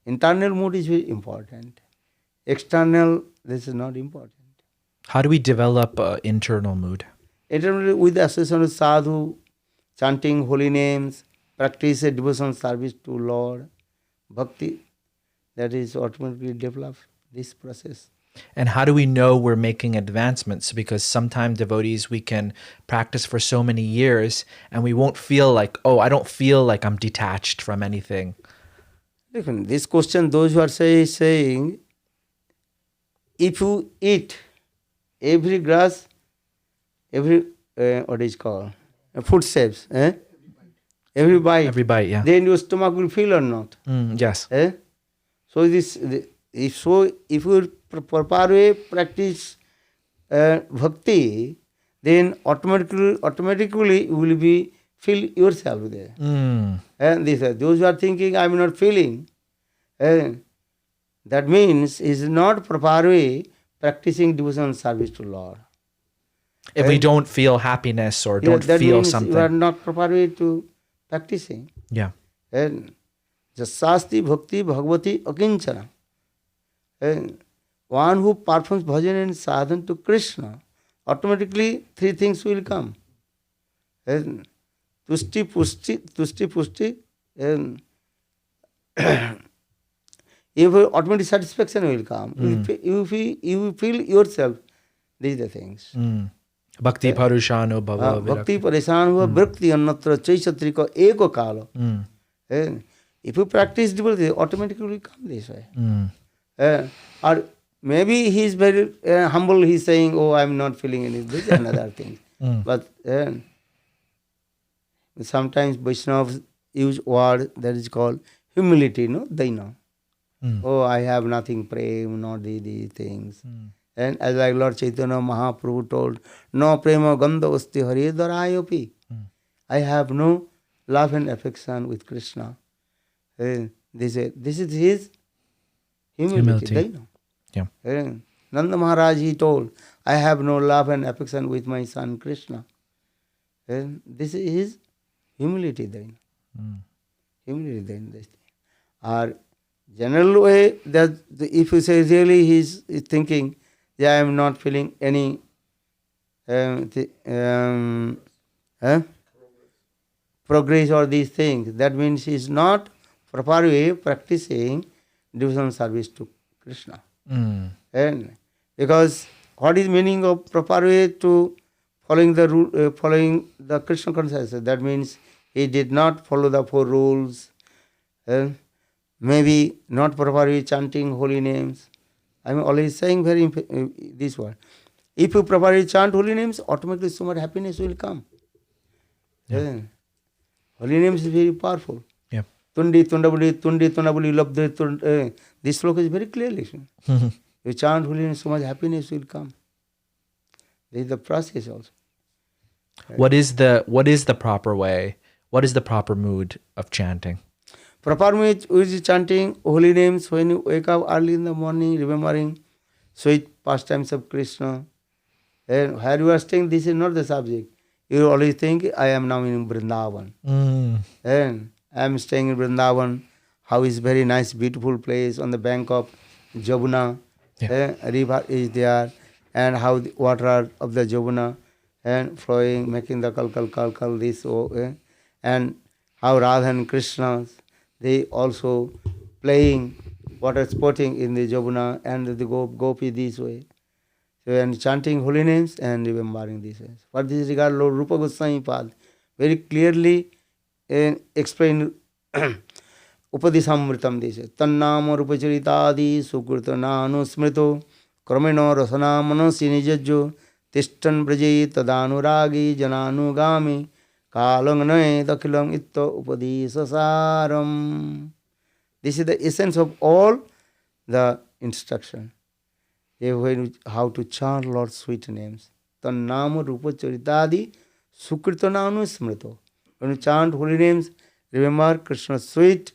Internal mood is very important. External, this is not important. How do we develop internal mood? Internally, with the association of Sadhu, chanting holy names, practice a devotional service to Lord, bhakti, that is automatically develop this process. And how do we know we're making advancements? Because sometimes devotees, we can practice for so many years and we won't feel like, I don't feel like I'm detached from anything. Listen, this question, those who are saying, if you eat every grass, what is called, food shapes, every bite, yeah. then your stomach will fill or not? Yes. So if you properly practice bhakti, then automatically you will be feel yourself there. And those who are thinking I am not feeling, that means is not properly practicing devotional service to Lord. If we don't feel happiness or don't that feel means something. You are not properly to practicing. Yeah. And jasasti bhakti bhagavati akinchana. And one who performs bhajan and sadhana to Kṛṣṇa, automatically three things will come. And tushti pushti, and automatic satisfaction will come. You feel yourself. These are the things. Bhakti parushano bhava Bhakti parishan huwa bhakti annatra chaisatrika eko kala. If you practice devotee, automatically will come this way. Or maybe he is very humble, he is saying, oh, I am not feeling anything. This is another thing. But sometimes Vaishnavas use word that is called humility, no? Daina. Oh, I have nothing, prem, not these things. And as like Lord Chaitanya Mahaprabhu told, no prema gandha asti hari darayopi. I have no love and affection with Kṛṣṇa. This is his humility. Daina. Nanda Mahārāja, he told, I have no love and affection with my son Kṛṣṇa. This is his humility then. Humility then. Or general way that if you say really he is thinking, yeah, I am not feeling any progress or these things, that means he is not properly practicing devotional service to Kṛṣṇa. And because what is meaning of proper way to following the rule, following the Kṛṣṇa consciousness? That means he did not follow the 4 rules. Maybe not properly chanting holy names. I am always saying this word. If you properly chant holy names, automatically so much happiness will come. Holy names is very powerful. Tundi tundabuli, tundi tundabuli, labdhe. This sloka is very clearly. You chant holy names, so much happiness will come. This is the process also. What is the proper way? What is the proper mood of chanting? Proper mood is chanting holy names when you wake up early in the morning, remembering sweet pastimes of Kṛṣṇa. And where you are staying, this is not the subject. You always think, I am now in Vrindavan. And I am staying in Vrindavan. How is very nice, beautiful place on the bank of Jamuna. A river is there. And how the water of the Jamuna and flowing, making the kal this way. And how Radha and Kṛṣṇa, they also playing water sporting in the Jamuna and the gopi this way. So and chanting holy names and remembering this way. For this regard, Lord Rupa Gosvami Pad very clearly explained Upadishamritam this way. Tannama rupa charitadi sukrtana anusmrito kramena rasana manasi nijajjo tishtan braje tadanuragi jananugami kalanganae dakhilam itta upadhisasaram. This is the essence of all the instruction. How to chant Lord's sweet names. Tannama rupa charitadi sukrtana anusmrito. When you chant holy names, remember Kṛṣṇa's sweet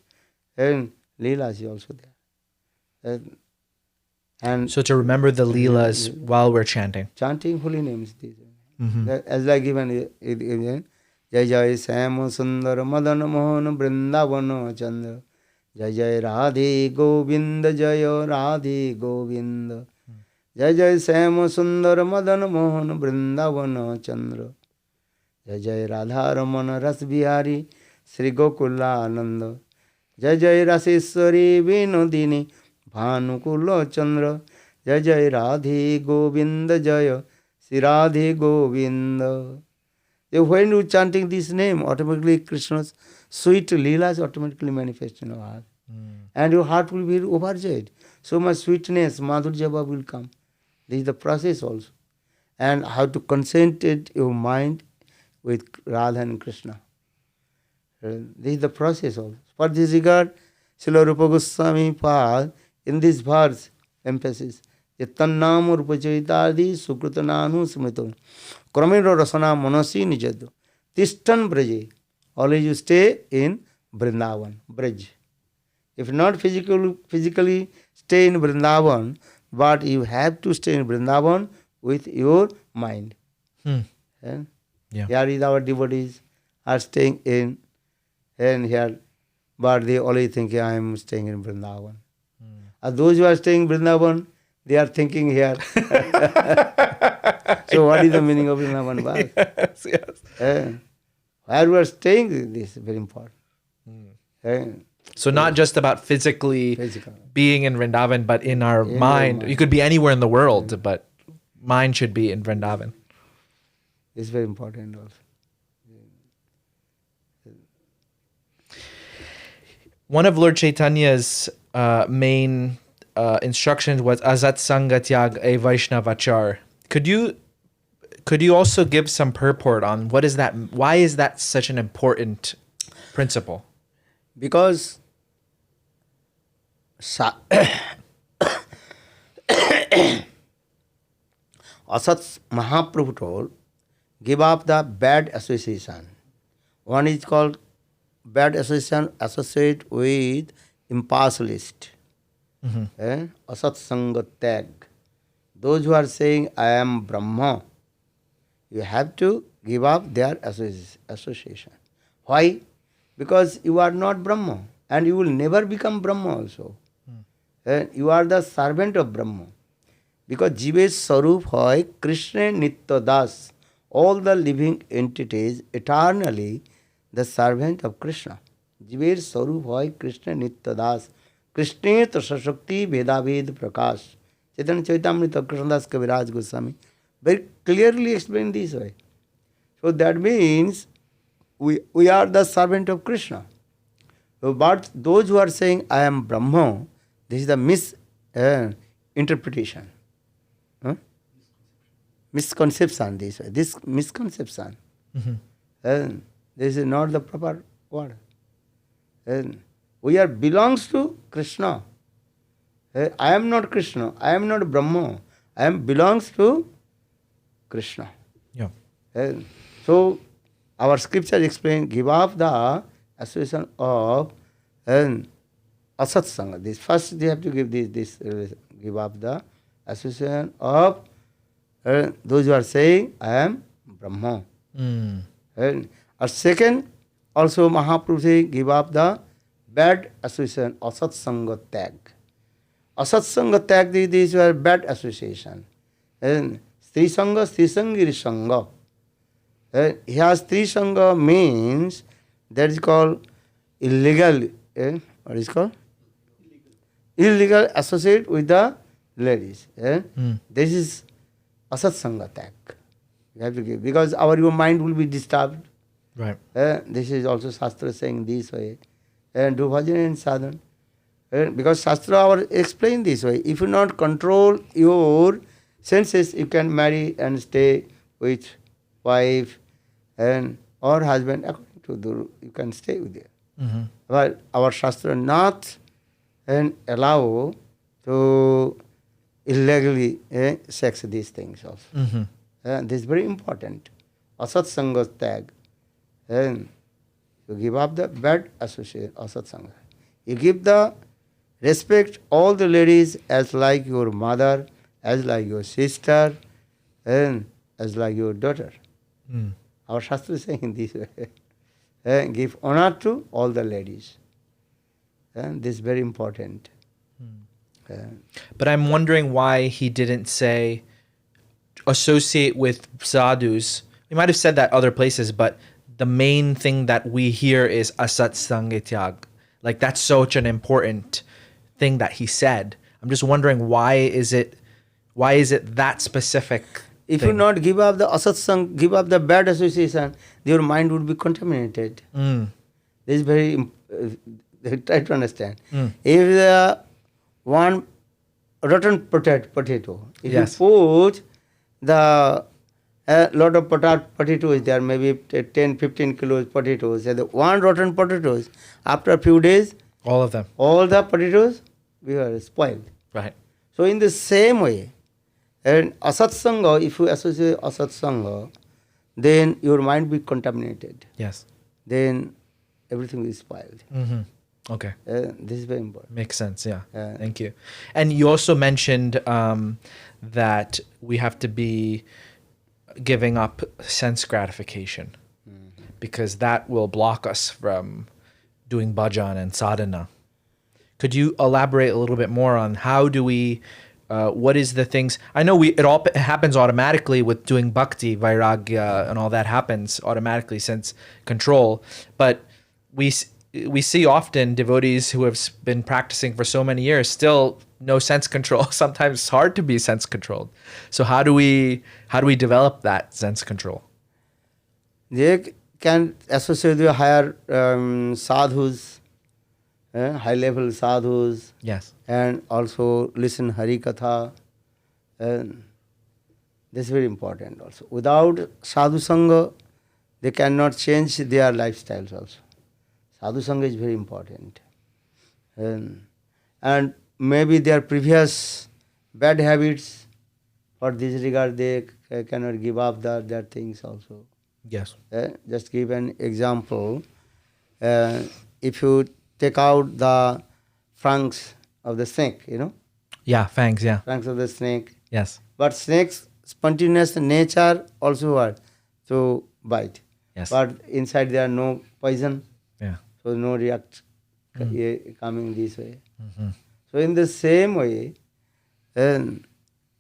and Leelas is also there. And so to remember the Leelas while we're chanting. Chanting holy names. As I given Jai Jai Sam Sundar Madan Mohan Vrindavana Chandra. Jai Jai Radhe Govinda Jaya Radhe Govinda. Jai Jai Sam Sundar Madan Mohan Vrindavana Chandra. Jai Jai Radha Ramana Ras Bihari Sri Gokula Ananda. Jai Jai Raseshwari Vinodini Bhanukula Chandra. Jai Jai Radhe Govinda Jaya Sri Radhe Govinda. When you chanting this name, automatically Kṛṣṇa's sweet Leelas automatically manifest in your heart. And your heart will be overjoyed. So much sweetness, madhurya will come. This is the process also. And how to concentrate your mind with Radha and Kṛṣṇa. This is the process also. For this regard, Srila Rupa Goswami Pad, in this verse, emphasis, Tannama Rupa Charitadi Sukrutananu Smrito Kramena Rasana Manasi Nijado Tishtan Braje. Always you stay in Vrindavan, Braj. If not physically stay in Vrindavan, but you have to stay in Vrindavan with your mind. Here is our devotees are staying in and here, but they always think I am staying in Vrindavan. And those who are staying in Vrindavan, they are thinking here. So what is the meaning of Vrindavan? Yes. Where we are staying, this is very important. So not just about physically being in Vrindavan, but in our mind. You could be anywhere in the world, but mind should be in Vrindavan. It's very important also. One of Lord Chaitanya's main instructions was Asat Sanga Tyag e Vaishnavachar. Could you also give some purport on what is that? Why is that such an important principle? Because Asat Mahaprabhu told, give up the bad association. One is called bad association, associate with impartialist. Asat Sanga Tag. Those who are saying, I am Brahma, you have to give up their association. Why? Because you are not Brahma and you will never become Brahma also. You are the servant of Brahma. Because Jivesh Sarup hoy Kṛṣṇa Nitya Das, all the living entities eternally the servant of Kṛṣṇa. Jivesh Sarup hoy Kṛṣṇa Nitya Das, Kṛṣṇet Sashakti Vedaved Prakash. Chaitanya Chaitamrita Kṛṣṇa Das Kaviraj Gosvami very clearly explained this way. So that means we are the servant of Kṛṣṇa. But those who are saying, I am Brahma, this is the misinterpretation. Misconception, this way. This misconception. And this is not the proper word. And we are belongs to Kṛṣṇa. I am not Kṛṣṇa. I am not Brahma. I am belongs to Kṛṣṇa. Yeah. And so our scripture explain, give up the association of Asat Sanga. This first they have to give this give up the association of those who are saying, I am Brahma. And second, also Mahaprabhu say, give up the bad association, Asat Sanga Tag. Asat Sanga Tag, these were bad association. And Stri Sanga, Stri Sangiri Sanga. Here Stri Sanga means that is called illegal. What is called? Illegal associate with the ladies. This is Asat Sanga Tag. You have to give, because your mind will be disturbed. Right. This is also Shastra saying this way. And do bhajan and sadhana. Because Shastra explain this way. If you not control your senses, you can marry and stay with wife and or husband according to the rule. You can stay with them. But our Shastra not and allow to illegally sex these things also. This is very important. Asat Sanga Tag. And you give up the bad association, Asat Sanga. You give the respect all the ladies as like your mother, as like your sister, and as like your daughter. Our Shastra is saying this way. Give honor to all the ladies. And this is very important. But I'm wondering why he didn't say associate with sadhus. He might have said that other places, but the main thing that we hear is asat sanga tyag. Like that's such an important thing that he said. I'm just wondering why is it that specific? If thing? you not give up the asat sang, give up the bad association, your mind would be contaminated. This is very try to understand. If the one rotten potato, if you put the lot of potatoes there, maybe 10, 15 kilos potatoes, and the one rotten potatoes, after a few days, all of them, all the potatoes were spoiled. Right. So in the same way, and asat sanga, if you associate asat sanga, then your mind will be contaminated. Yes. Then everything is spoiled. Okay. This is very important. Makes sense, yeah. Thank you. And you also mentioned that we have to be giving up sense gratification because that will block us from doing bhajan and sadhana. Could you elaborate a little bit more on how do we, what is the things, I know it all happens automatically with doing bhakti, vairagya, and all that happens automatically, sense control, but we see often devotees who have been practicing for so many years still no sense control. Sometimes it's hard to be sense controlled. So how do we develop that sense control? they can associate with higher sadhus, high level sadhus, Yes. and also listen Hari Katha. And this is very important also. Without sadhu sangha, they cannot change their lifestyles also. Sadhu sangha is very important. And maybe their previous bad habits, for this regard, they cannot give up their things also. Yes. Just give an example. If you take out the fangs of the snake, Yeah. Fangs. Yeah. fangs of the snake, Yes. but snake's spontaneous nature also what? To bite. Yes. But inside there are no poison, Yeah. so no react coming this way. So in the same way,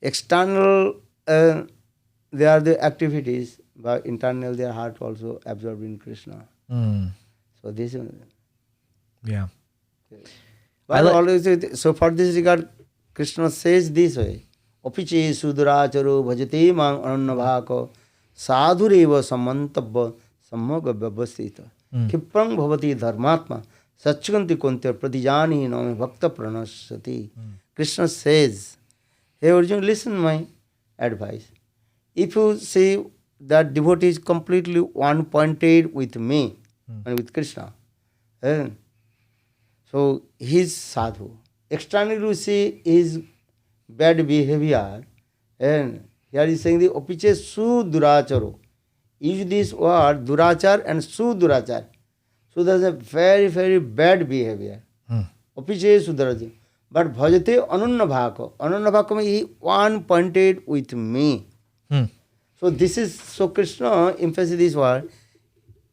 external they are the activities, but internal their heart also absorbed in Krishna. So this is. Yeah. But always, so for this regard, Krishna says this way: Opiche suduracharo bhajate mang anannabhako sadhureva samantabha sammaga vyavasita khiprang bhavati dharmatma satchikanti konte pratijani name bhakta pranasati. Krishna says, hey Arjuna, listen my advice. If you see that devotee is completely one-pointed with me and with Krishna, so he is sadhu. Externally you see his bad behavior, and here he is saying the opiche suduracharo. Use this word durachar and sudurachar. So there's a very, very bad behavior. Opiche suduracharo. But bhajate anannabhako. Anannabhako means he one-pointed with me. So this is, so Krishna emphasizes this word.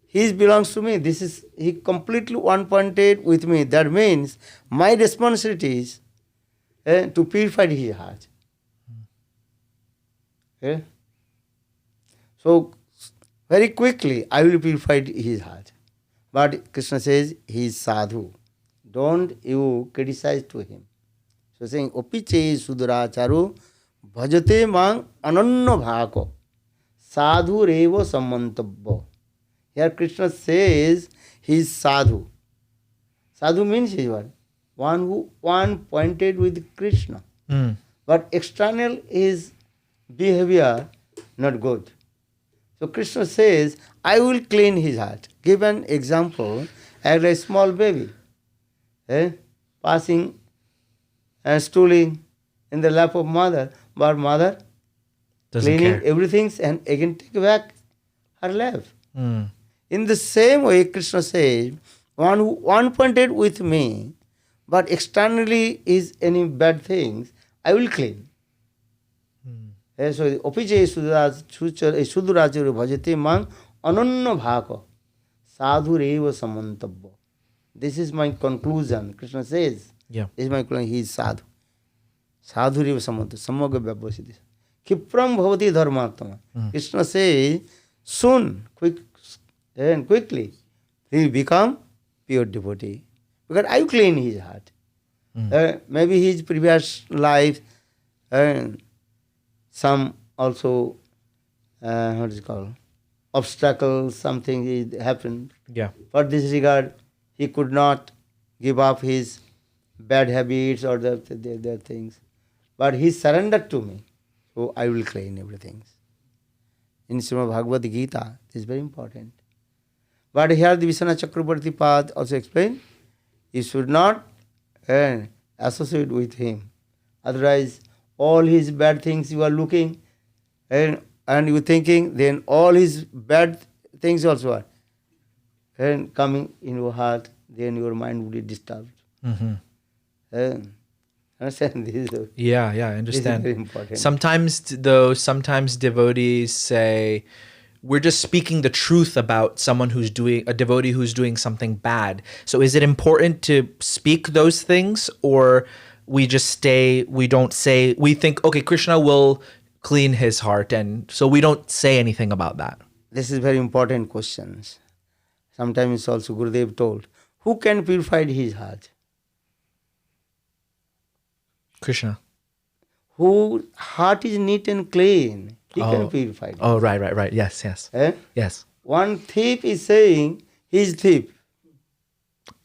He belongs to me. This is, he completely one-pointed with me. That means my responsibility is to purify his heart. So very quickly I will purify his heart. But Krishna says he is sadhu. Don't you criticize to him. So saying, Opiche suduracharu bhajate mang ananna bhako sadhu revo samantabbo. Here Krishna says he is sadhu. Sadhu means he is what? One who one-pointed with Krishna. But external is behavior not good. So Krishna says, I will clean his heart. Give an example, as a small baby, passing and stooling in the lap of mother, but mother Doesn't cleaning care. everything and again take back her lap. In the same way, Krishna says, one who one-pointed with me, but externally is any bad things, I will clean. So, opiche suduracharo bhajate mang ananna bhako sadhu reva samantabbo. This is my conclusion. Krishna says, Yeah. this is my conclusion, he is sadhu. Sadhu reva samantabbo, sammaga vyavasita. Khipram bhavati dharmatma. Krishna says, soon, quickly, he will become pure devotee. Because I will clean his heart. Maybe his previous life, some also, what is it called, obstacles, something happened. Yeah. For this regard, he could not give up his bad habits or the things. But he surrendered to me. So I will clean everything. In Srimad Bhagavad Gita, this is very important. But here the Vishwanath Chakrabarti Pad also explained, you should not associate with him. Otherwise, all his bad things you are looking and you thinking, then all his bad things also are coming in your heart, then your mind will be disturbed. Understand this? Yeah, I This is understand. very important. Sometimes devotees say, we're just speaking the truth about someone who's doing, a devotee who's doing something bad. So is it important to speak those things, or we just stay, we don't say, we think, okay, Krishna will clean his heart, and so we don't say anything about that? This is very important questions. Sometimes also Gurudev told, who can purify his heart? Krishna. Whose heart is neat and clean, he can purify it. Oh, right. Yes. Eh? Yes. one thief is saying he's thief.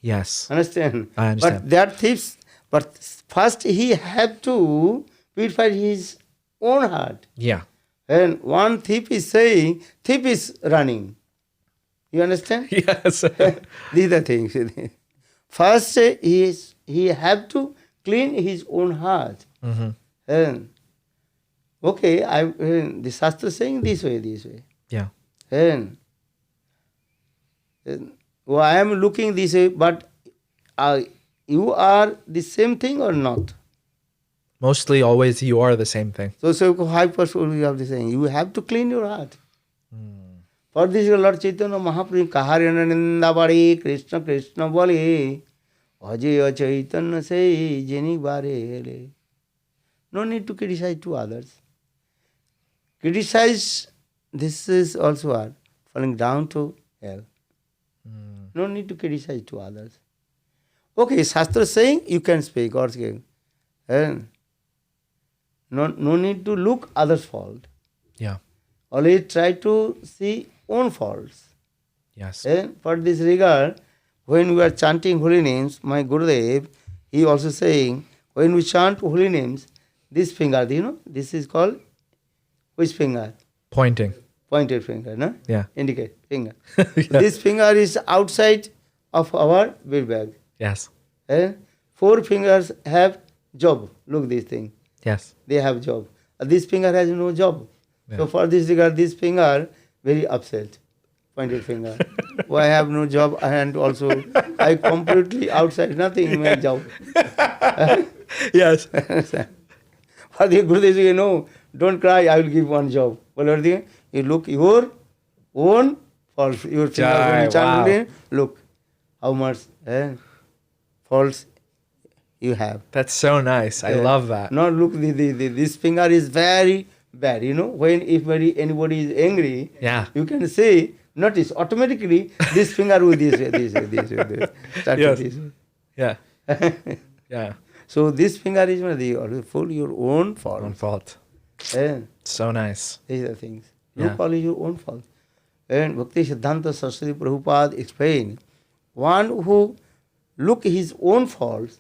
Yes. Understand? I understand. But that thieves, but first he have to purify his own heart. Yeah. And one thief is saying, thief is running. You understand? Yes. These are things. First, he have to clean his own heart. Mm-hmm. And okay, the Shastra is saying this way. Yeah. And well, I am looking this way, but you are the same thing or not? Mostly, always, you are the same thing. So 5% you have the saying. You have to clean your heart. For this, Lord Chaitanya Mahaprabhu Kaharana Nindabari Krishna Krishna Bole Ajaya Chaitanya say Jeni Bare. No need to criticize to others. Criticize, this is also what? Falling down to hell. No need to criticize to others. Okay, Shastra saying you can speak or say. And no need to look others' fault. Yeah. Always try to see own faults. Yes. And for this regard, when we are chanting holy names, my Gurudev, he also saying, when we chant holy names, this finger, this is called which finger? Pointing. Pointed finger, no? Yeah. Indicate finger. Yeah. This finger is outside of our bead bag. Yes. And 4 fingers have job. Look this thing. Yes. They have job. This finger has no job. Yeah. So for this regard, this finger very upset. Pointed finger. Oh, I have no job and also I completely outside nothing my job. Yes. For the Gurudev says, no, don't cry, I will give one job. But you look your own faults. Your finger when you chant holy, look how much faults you have. That's so nice. I love that. Not look, this finger is very bad. When if anybody is angry, Yeah. you can say, notice automatically this finger with this way. Start Yes. with this way. Yeah. Yeah. So this finger is full your own fault. Own fault. And So nice. these are things. Yeah. Look all your own fault. And Bhakti Siddhanta Saraswati Prabhupada explained, one who look his own faults,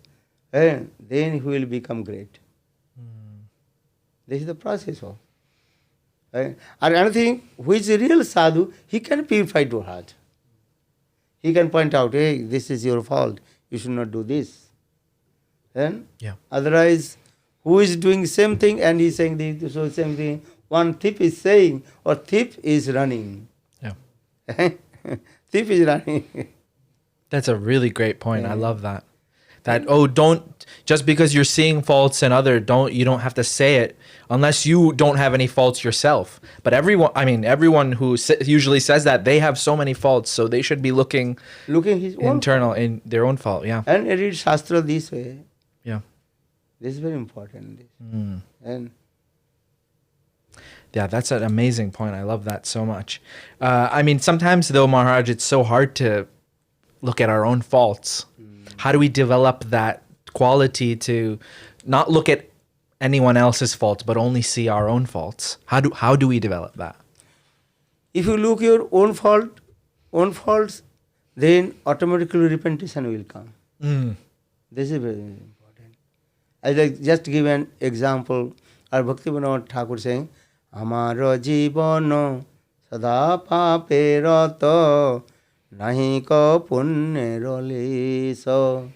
and then he will become great. This is the process of. And another thing, who is a real sadhu, he can purify your heart. He can point out, hey, this is your fault. You should not do this. And Yeah. otherwise, who is doing same thing and he is saying the same thing. One thief is saying, or thief is running. Yeah. Thief is running. That's a really great point. I love that. Don't, just because you're seeing faults in you don't have to say it unless you don't have any faults yourself. But everyone who usually says that, they have so many faults, so they should be looking His own in their own fault. Yeah. and read Shastra this way. Yeah. This is very important. And Yeah, that's an amazing point. I love that so much. Sometimes though, Mahārāja, it's so hard to look at our own faults. How do we develop that quality to not look at anyone else's faults, but only see our own faults? How do we develop that? if you look your own faults, then automatically repentation will come. This is very important. I just give an example. Our Bhakti-Vinod Thakur saying, Amaro jibano sada pape rato nahi ko punne roliso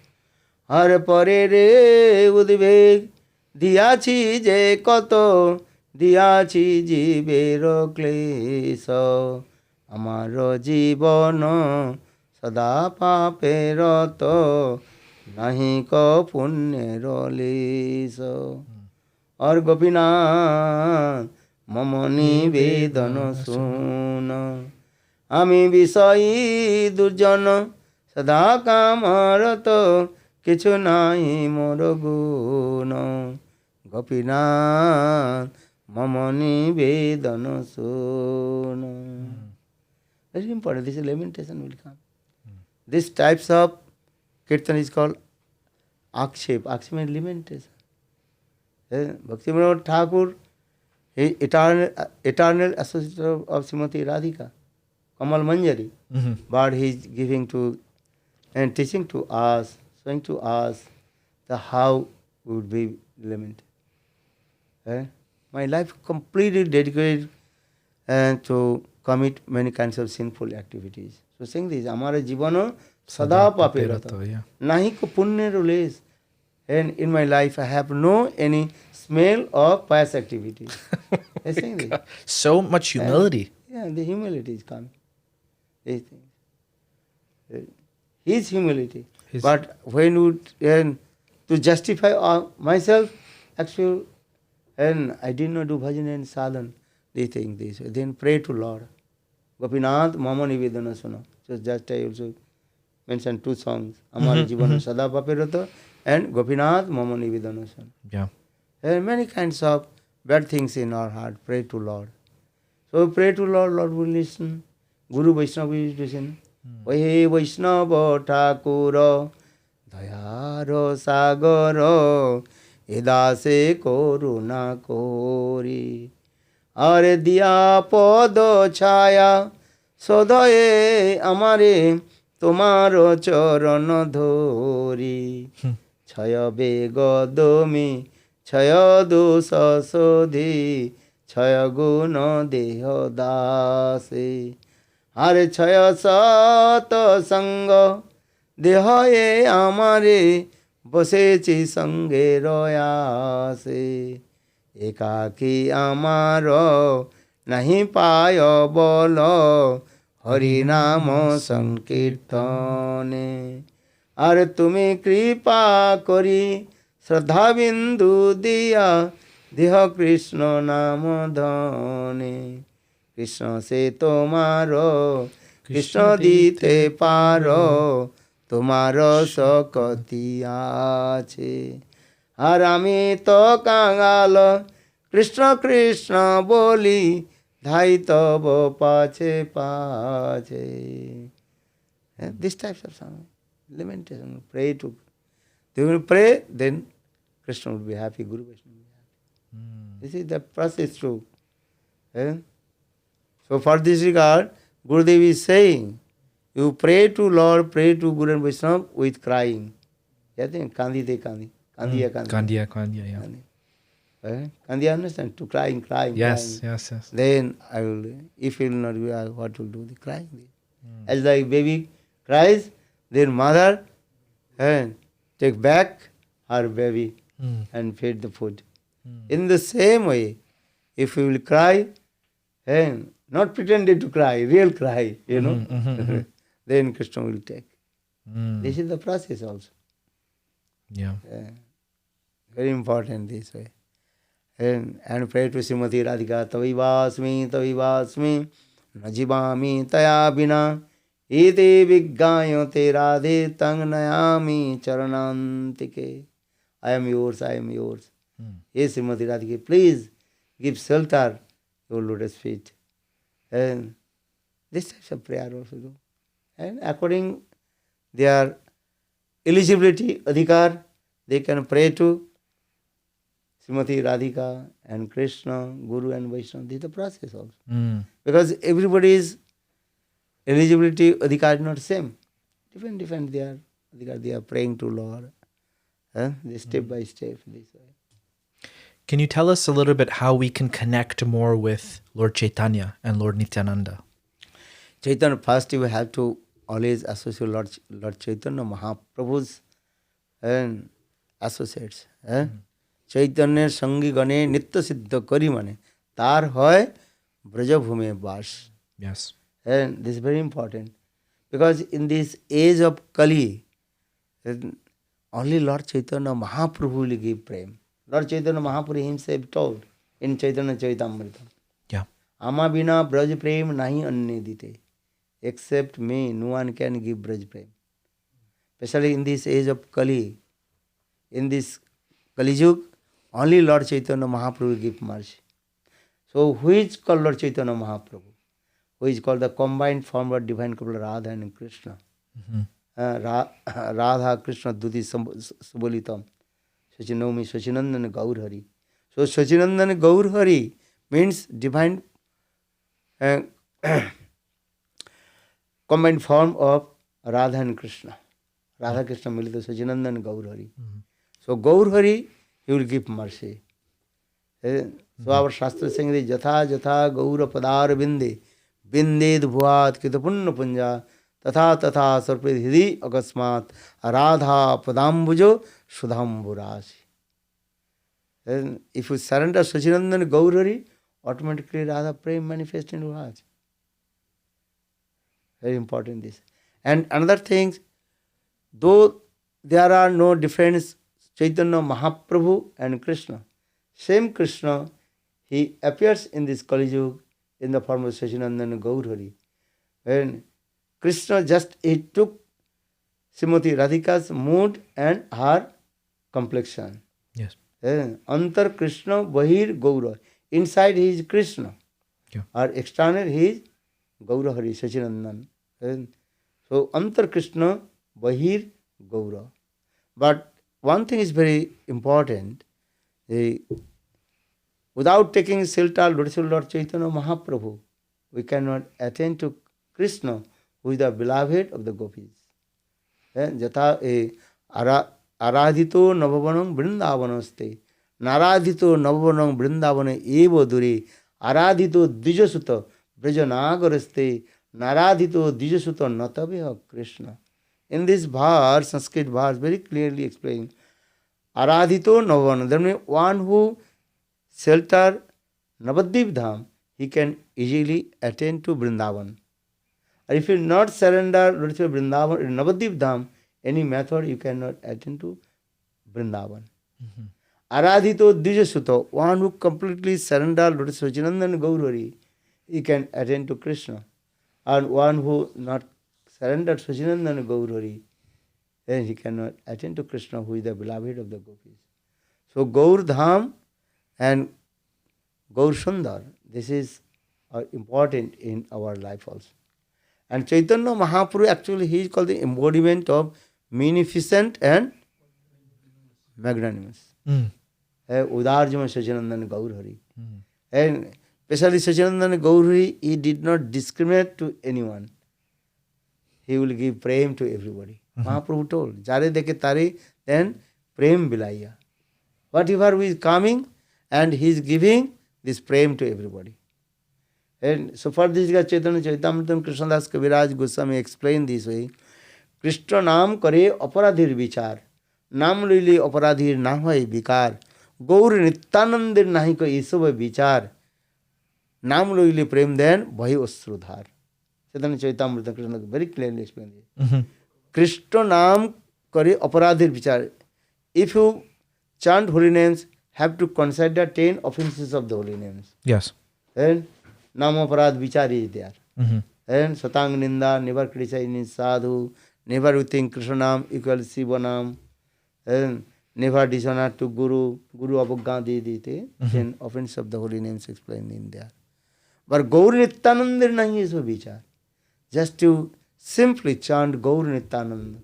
har pare re udveg diyachi je koto diyachi jibero kleso amaro jibano sada pape rato nahi ko punne roliso और गोपीनाथ मम निवेदन सुन आमी विषयी दुर्जन सदा कामरत किछु नाहि मोर गुण गोपीनाथ मम निवेदन सुन. Very important. This lamentation will come. This types of kirtan is called akshep. Akshep means lamentation. Bhakti-Vinod Thakur, he eternal associate of Srimati Radhika, Kamal Manjari. But he is giving to and teaching to us, showing to us the how we would be illuminated. My life completely dedicated to commit many kinds of sinful activities. So saying this, Amara Jivano Sada Paperato. Nahi ko punya rules. And in my life I have no any smell of pious activities. I saying this. So much humility. Yeah, the humility is coming. These things. His humility. But when you to justify myself, actually, and I did not do bhajan and sadhan, they think this. Then pray to Lord. Gopinath Mama Nivedana Suna. So just I also mentioned 2 songs. Amara Jivana Sada Paperato and Gopinath Mama Nivedana Suna. Yeah. There are many kinds of bad things in our heart. Pray to Lord. So pray to Lord, Lord will listen. Guru Vaishnava will listen. Ohe Vaishnava Thakura Dayaro Sagaro Edase Koruna Kori Are Diya Podo Chaya Sodaye Amare Tomaro Charan Dhori Chaya Bego Domi Chaya Dosa Sodhi Chaya Guna Deho Dase Hare Chaya Sata Sangha Dehaye Amare Bosechi Sange Royase Ekaki Amaro Nahi Payo Bolo Hari Namo Sankirtane Are Tumi Kripa Kori Shraddha Bindu Diya Deha Kṛṣṇa Namo Dhane Kṛṣṇa se tomaro Kṛṣṇa dite paro Tomaro sakati ache Ar ami to kangalo Kṛṣṇa Kṛṣṇa boli Dhai tabo pache pache. This types of song, lamentation, pray to. They will pray, then Kṛṣṇa will be happy, Guru Vaishnava will be happy. This is the process true. So for this regard, Gurudev is saying, you pray to Lord, pray to Guru and Vaishnava with crying. Kandi de kandi. Kandiya kandi. Kandiya, yeah. Kandiya understand? To crying. Yes. Then I will, if you will not do, what will do? The crying. As like baby cries, then mother take back her baby and feed the food. In the same way, if you will cry, not pretended to cry, real cry, then Kṛṣṇa will take. This is the process also. Yeah. Very important this way. And pray to Srimati Radhika, Tavivasmi, Najibami, Taya Bina, Iti Viggayo Te Radhe Tang Nayami Charanantike. I am yours. Yes, Srimati Radhika, please give shelter your lotus feet. And this type of prayer also do. And according their eligibility, adhikar, they can pray to Srimati Radhika and Kṛṣṇa, Guru and Vaishnava. This is the process also. Because everybody's eligibility, adhikar is not same. Different they are. Adhikar, they are praying to Lord. They step by step this way. Can you tell us a little bit how we can connect more with Lord Caitanya and Lord Nityananda? Chaitanya, first you have to always associate Lord Chaitanya, Mahaprabhu's associates. Chaitanya Sangi Gane Nitya Siddha Kari Mane Tar Hoy Brajabhume Vas. Yes. And this is very important. Because in this age of Kali, only Lord Chaitanya Mahaprabhu will give prem. Lord Chaitanya Mahaprabhu himself told in Chaitanya Chaitamrita. Yeah. Ama bina braj prem nahi anne dite. Except me, no one can give braj prem. Especially in this age of Kali, in this Kali Yug, only Lord Chaitanya Mahaprabhu will give mercy. So who is called Lord Chaitanya Mahaprabhu? Who is called the combined form of divine couple Radha and Kṛṣṇa. Radha Kṛṣṇa Dudi Subolitam. Sachinomi Sachinandan Gaur Hari. So Sachinandan Gaur Hari means divine combined form of Radha and Krishna. Radha Krishna Milita Sachinandan Gaur Hari. So Gaur Hari, he will give mercy. So our Shastra saying is Jatha Jatha Gaura Padar Binde Binded Bhuat Kitapunna Punja Tatha Tatha Sarped Hidi Akasmat Radha Padambujo Sudhamburasi. Then if you surrender Sachinandan Gaur Hari, automatically Radha Prem manifests in your heart. Very important this. And another thing, though there are no difference, Chaitanya Mahaprabhu and Krishna, same Krishna, he appears in this Kali Yuga in the form of Sachinandan Gaur Hari. When Krishna he took Srimati Radhika's mood and her complexion. Yes. Antar Krishna Bahir Gaura. Inside he is Krishna. Yeah. Or external he is Gaura Hari, Sachinandan. So Antar Krishna Bahir Gaura. But one thing is very important. Without taking shelter, Lord Chaitanya Mahaprabhu, we cannot attain to Krishna, who is the beloved of the gopis. Jata aradhito navavanam vrindavanaste, naradhito navavanam vrindavana eva dure, aradhito dijasuta brajanagaraste, naradhito dijasuta nataveha Krishna. In this verse, Sanskrit verse, very clearly explained, aradhito navavanam, that means one who shelter Navadvip Dham, he can easily attain to Vrindavan. And if you not surrender Vrindavan, Navadvip Dham, any method you cannot attain to Vrindavan. Aradhito Dijasuto, one who completely surrender Lord Sachinandan Gaur Hari, he can attain to Krishna. And one who not surrendered Sachinandan Gaur Hari, then he cannot attain to Krishna, who is the beloved of the gopis. So Gaur Dham and Gaur Sundar, this is important in our life also. And Chaitanya Mahaprabhu, actually he is called the embodiment of munificent and magnanimous. Udarjama Sachinandan Gaur Hari. And especially Sachinandan Gaur Hari, he did not discriminate to anyone. He will give prem to everybody. Mahaprabhu told, Jare deke tare, then prem bilaiya. Whatever who is coming, and he is giving this prem to everybody. And so for this, Chaitanya Charitamrita Krishna Das Kaviraj Goswami explained this way. Krishna naam kare aparadhir vichar. Naam lili aparadhir na hoy vikar. Gaur nityanandir nahi ko isava vichar. Naam lili prem then bhai osrudhar. Chaitanya Charitamrita Krishna very clearly explained this. Krishna naam kare aparadhir vichar. If you chant holy names, have to consider 10 offenses of the holy names. Yes. And Namaparad Vichar is there. And Satang Ninda, never criticize Sadhu, never you think Krishna Nam equals Shiva Nam, and never dishonor to Guru, Guru Abhagandhi Dite, 10 offenses of the holy names explained in there. But Gaur Nityananda nahi is a vichar. Just to simply chant Gaur Nityananda,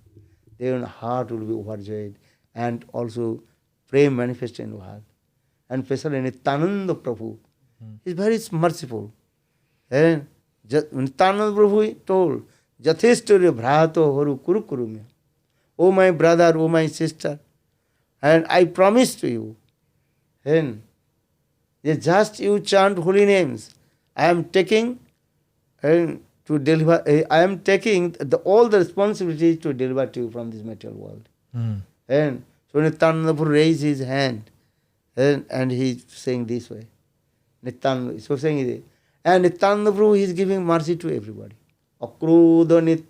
their heart will be overjoyed and also prem manifest in your heart. And especially Nityananda Prabhu is very merciful. And Nityananda Prabhu told, Jatheshtore Bhrato Haru Kuru Kurumya. Oh my brother, oh my sister, and I promise to you, and just you chant holy names, I am taking and to deliver, I am taking all the responsibilities to deliver to you from this material world. And so Nityananda Prabhu raised his hand and he is saying this way. Nityananda, so saying it. And Nityananda Prabhu is giving mercy to everybody. Akrodha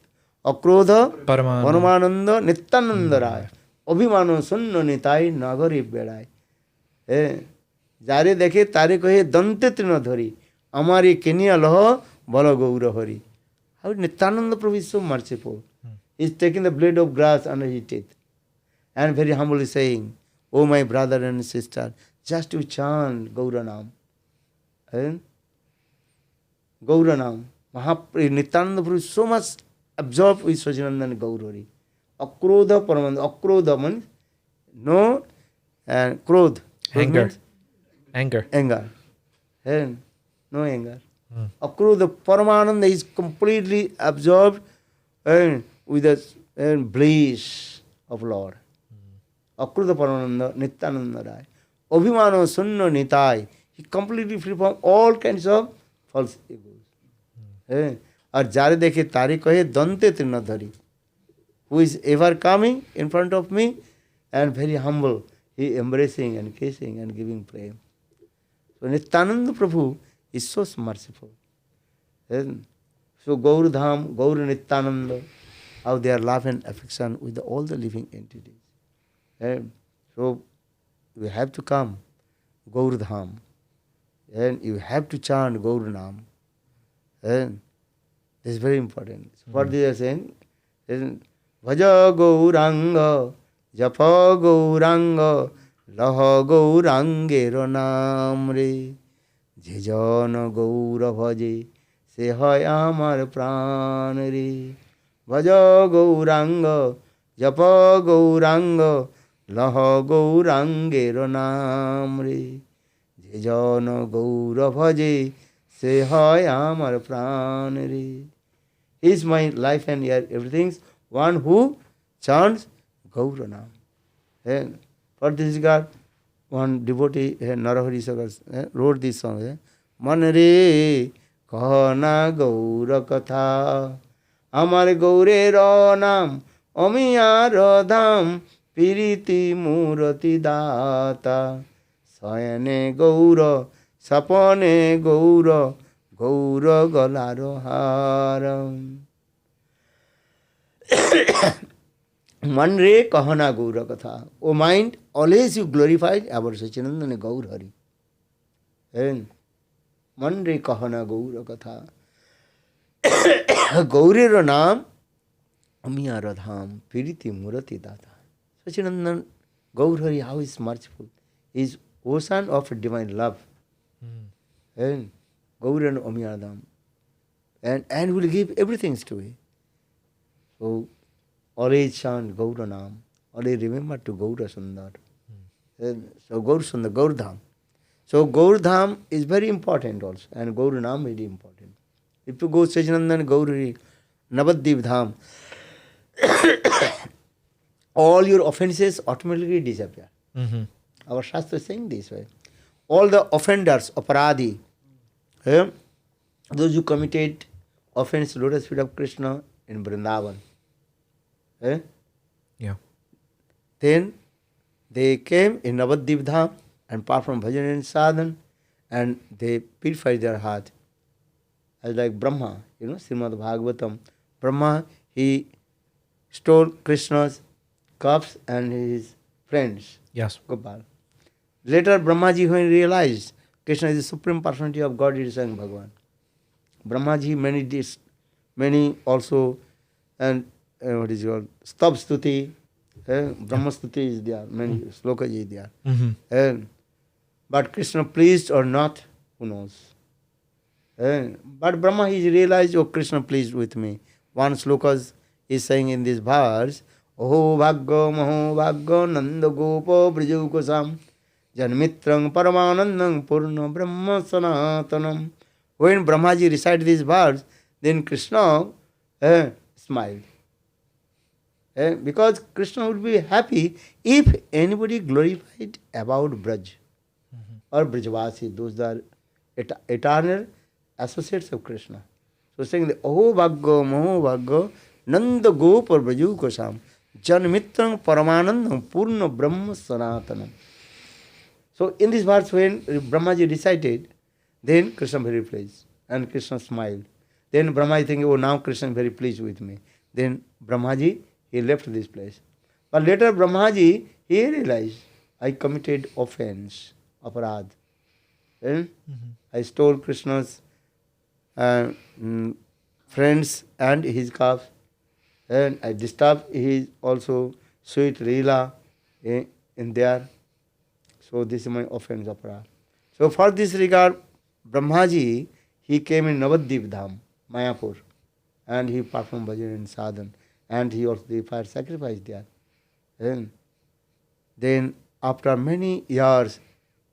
Paramananda Nityananda Raya. Abhimano Sunno Nitai Nagari Bedai. Jare dekhe tare kohe dante trina dhari. Amari Kenya loho bala gaura hari. How Nityananda Prabhu is so merciful. He is taking the blade of grass under his teeth. And very humbly saying, oh my brother and sister, just to chant Gauranam. Gauranam. Nityananda Prabhu is so much absorbed with Sachinandan Gaurari. Akrodha Paramanda. Akrodha means no, and krodh. Anger. Anger. Anger. And no anger. Akrura Paramananda is completely absorbed with the bliss of Lord. Akrura Paramananda, Nityananda Rai. Abhimano Sunna Nitai. He completely free from all kinds of false egos. और जारे देखे तारी कहे दंते त्रिनधरी, who is ever coming in front of me and very humble, he embracing and kissing and giving prayer. So Nityananda Prabhu is so merciful. So Gaur Dham, Gaur Nityananda, how they are love and affection with all the living entities. So you have to come, Gaur Dham, and you have to chant Gaur Nam. And this is very important. So what they are saying is Bhaja Gauranga, Japa Gauranga, Laha Gaurangero Namre, Jejana Gaura Bhaje, Se Hai Amar Pranare. Bhaja Gauranga, Japa Gauranga, Laha Gaurangero Namre, Jejana Gaura Bhaje, Se Hai Amar Pranare. He is my life and everything. One who chants Gaura Nam. For this regard, one devotee, Narahari Sagar, wrote this song. Manre kahana Gaura katha, Amar Gaure ro nam, Omiya radham, Piriti murati data, Sayane Gaura, Sapane Gaura, Gaura galaro haram. Manre kahana Gaura katha. O mind, always you glorified our Sachinandana Gaur Hari. And Manre kahana Gaura katha. Gaurero naam, Amiya radham, Piriti murati data. Sachinandana Gaur Hari, how is merciful. He is ocean of divine love. And Gaur and Amiya radham. And will give everything to him. So, always chant Gaura Nam, always remember to Gaura Sundar. So Gaur Sundar, Gaur Dham. So Gaur Dham is very important also, and Gaur Nam is very important. If you go Sachinandan Gauri, Navadvip Dham, all your offenses automatically disappear. Our Shastra is saying this way. All the offenders, aparadhi, those who committed offense to lotus feet of Kṛṣṇa in Vrindavan, then they came in Navadvip Dham and performed bhajan and sadhana, and they purified their heart. As like Brahma, Srimad Bhagavatam, Brahma, he stole Krishna's cups and his friends. Yes. Gopal. Later, Brahmaji, when he realized Krishna is the supreme personality of God, he sang Bhagavan. Brahmaji, many also, and what is it called? Stab Stuti, Brahma Stuti is there, many slokas is there. But Krishna pleased or not, who knows? But Brahma, he realized, oh, Krishna pleased with me. One slokas is saying in this verse, Oho Bhaggo Maho Bhaggo Nanda Gopo Briju Kosam Janmitrang Paramanandang Purna Brahma Sanatanam. When Brahmaji recited this verse, then Krishna smiled. Because Krishna would be happy if anybody glorified about Braj or Brajvasi, those are eternal associates of Krishna. So saying the Oho Bhaggo Maho Bhaggo Nanda Gopa Braju Kosam Janmitrang Paramanandam Purna Brahma Sanatanam. So in this verse, when Brahmaji recited, then Krishna very pleased and Krishna smiled. Then Brahmaji thinking, oh, now Krishna is very pleased with me. Then Brahmaji, he left this place. But later Brahmaji, he realized, I committed offense, aparad. I stole Krishna's friends and his calves, and I disturbed his also sweet Leela in there. So this is my offense, aparad. So for this regard, Brahmaji, he came in Navadvip Dham, Mayapur, and he performed bhajan and sadhana, and he also did fire sacrifice there. Then after many years,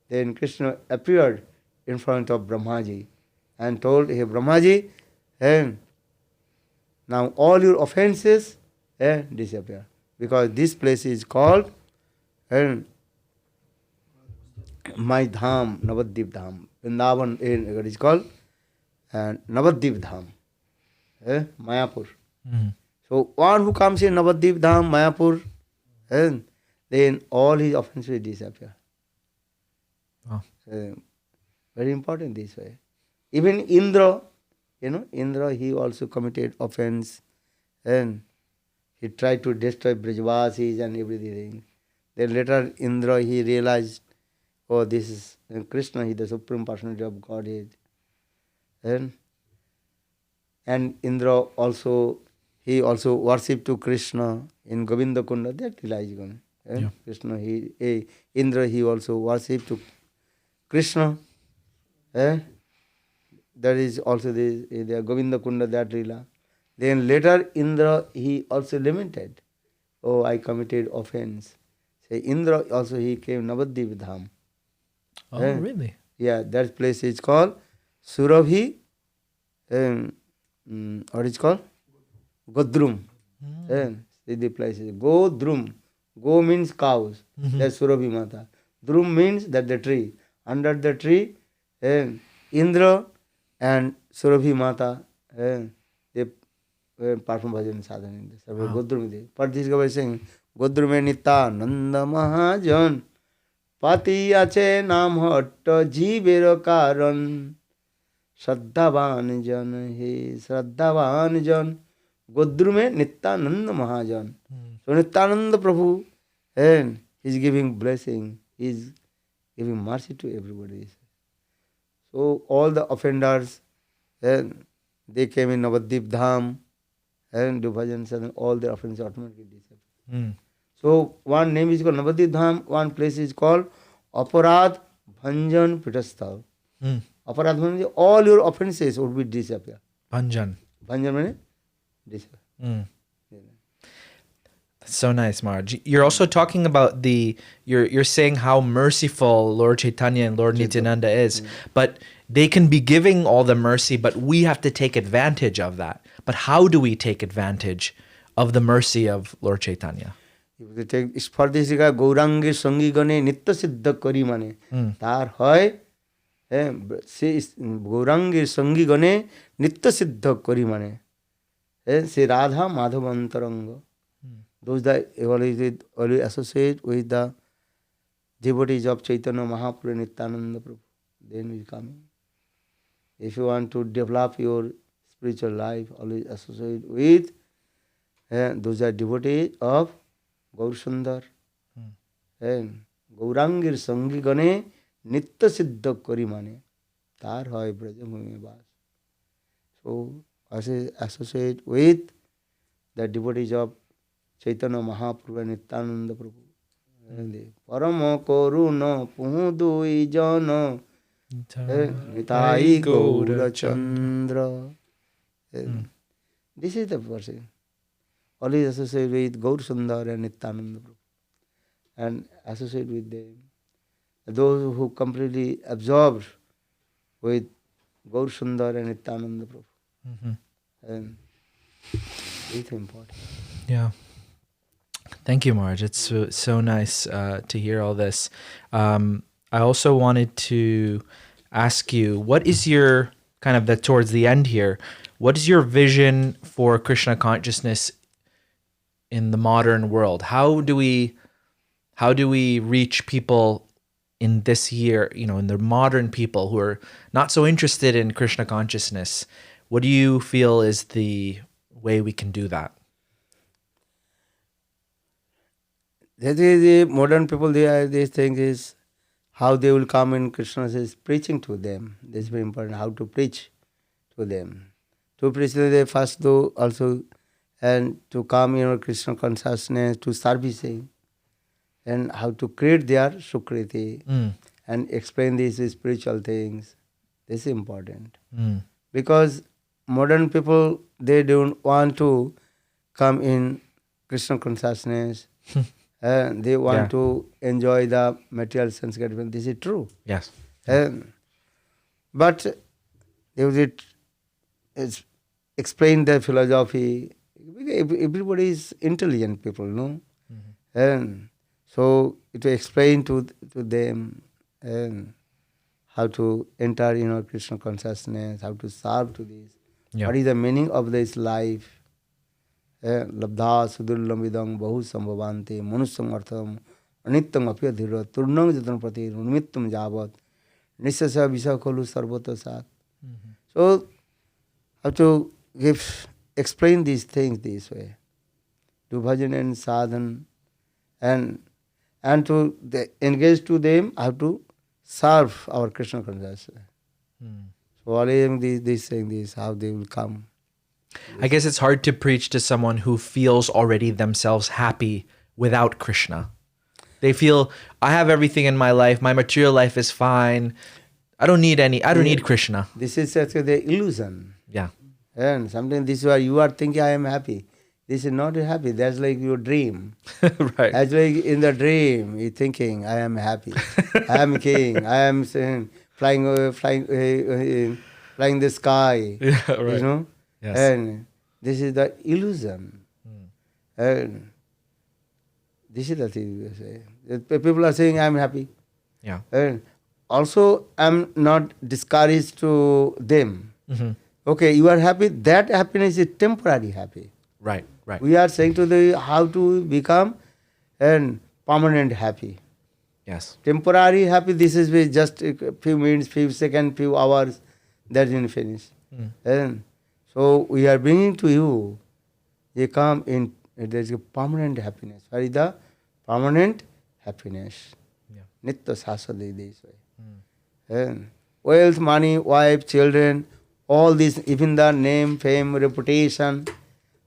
then Krishna appeared in front of Brahmaji, and told, hey Brahmaji, now all your offenses disappear. Because this place is called my dham, Navadvip dham. Vrindavan it is called Navadvip dham, Mayapur. So one who comes in Navadvip dham, Mayapur, then all his offenses will disappear. Oh. Very important this way. Even Indra, Indra, he also committed offense and he tried to destroy Brajavasis and everything. Then later Indra, he realized, oh, this is Kṛṣṇa, he is the Supreme Personality of Godhead. And Indra also, he also worshipped to Kṛṣṇa in Govinda Kunda, that realized. Kṛṣṇa, Indra, he also worshipped to Kṛṣṇa. That is also the Govinda Kunda, that Lila. Then later Indra, he also lamented, oh, I committed offense. So Indra also, he came Navadvip dham. Oh, really? Yeah, that place is called Surabhi, what is called? Godrum. The place is Godrum. Go means cows, that's Surabhi Mata. Drum means that the tree. Under the tree, Indra and Surabhi Mata, they perform bhajan sadhana in this. Godrum. But this guy is saying, Godrume Nita Nanda Mahajan Pati Ache Nam Hatta Jeever Karan Shraddhavan Jan He Shraddhavan Jan Godrume Nityananda Mahajan. So Nityananda Prabhu, and he's giving blessing, he's giving mercy to everybody. So all the offenders, they came in Navadvip dham and do bhajan sadhana, all their offenses automatically disappear. So one name is called Navadvip dham, one place is called Aparad Bhanjan Pitasthav. Aparad Bhanjan, all your offenses would be disappear. Bhanjan. Bhanjan means disappear. That's so nice, Maharaj. You're also talking about you're saying how merciful Lord Caitanya and Lord Nityananda is, but they can be giving all the mercy, but we have to take advantage of that. But how do we take advantage of the mercy of Lord Caitanya? If they take Spardesika Gaurangi Sangi Gane Nitya Siddha Kari Mane, tar hoy, se Gaurangi Sangi Gane Nitya Siddha Kari Mane, se Radha Madhavantaranga. Those that always associate with the devotees of Chaitanya Mahaprabhu Nityananda Prabhu, then we come. If you want to develop your spiritual life, always associate with those are devotees of Gaur Sundar. And Gaurangir Sangi Gane Nitya Siddha Kari Mane Tar Hoy Brajabhumi Vas. So associate with the devotees of Chaitanya Mahaprabhu and Nityananda Prabhu. Parama Koruna Puhudui Jana Vitai Gaura Chandra. This is the person. Always associate with Gaur Sundar and Nityananda Prabhu. And associate with them. Those who completely absorbed with Gaur Sundar and Nityananda Prabhu. And it's important. Yeah. Thank you, Maharaj. It's so nice to hear all this. I also wanted to ask you, what is your, kind of that towards the end here, what is your vision for Kṛṣṇa consciousness in the modern world? How do we reach people in this year, in the modern people who are not so interested in Kṛṣṇa consciousness? What do you feel is the way we can do that? That is the modern people, they think is how they will come in Kṛṣṇa is preaching to them. This is very important, how to preach to them. To preach to them first though also, and to come in Kṛṣṇa consciousness, to servicing, and how to create their Sukriti and explain these spiritual things. This is important. Because modern people, they don't want to come in Kṛṣṇa consciousness. They want to enjoy the material sense gratification. This is true. Yes. But they would explain their philosophy. Everybody is intelligent people, no? And so it will explain to them and how to enter, Krishna consciousness, how to serve to this. Yeah. What is the meaning of this life? Labdha sudurlam vidam bahu sambhavante manusyam artham anityam apya dhira turnam jatan prati nimittam javat nisasa visakolu sarvata sat. So, how to explain these things this way. Do bhajan and sadhan and to engage to them, how to serve our Krishna consciousness. So all these things, how they will come. I guess it's hard to preach to someone who feels already themselves happy without Krishna. They feel, I have everything in my life, my material life is fine. I don't need Krishna. This is actually the illusion. Yeah. And sometimes this is why you are thinking I am happy. This is not happy. That's like your dream. Right. Actually, in the dream, you're thinking, I am happy. I am king. I am flying the sky. Yeah, right. Yes. And this is the illusion. And this is the thing we say. People are saying, I am happy. Yeah. And also, I am not discouraged to them. Okay, you are happy. That happiness is temporary happy. Right. We are saying to how to become permanent happy. Yes. Temporary happy, this is with just a few minutes, few seconds, few hours, that will finish. And so we are bringing to you, they come in, there is a permanent happiness. What is the permanent happiness? Nitya saswati this way. And wealth, money, wife, children, all this, even the name, fame, reputation,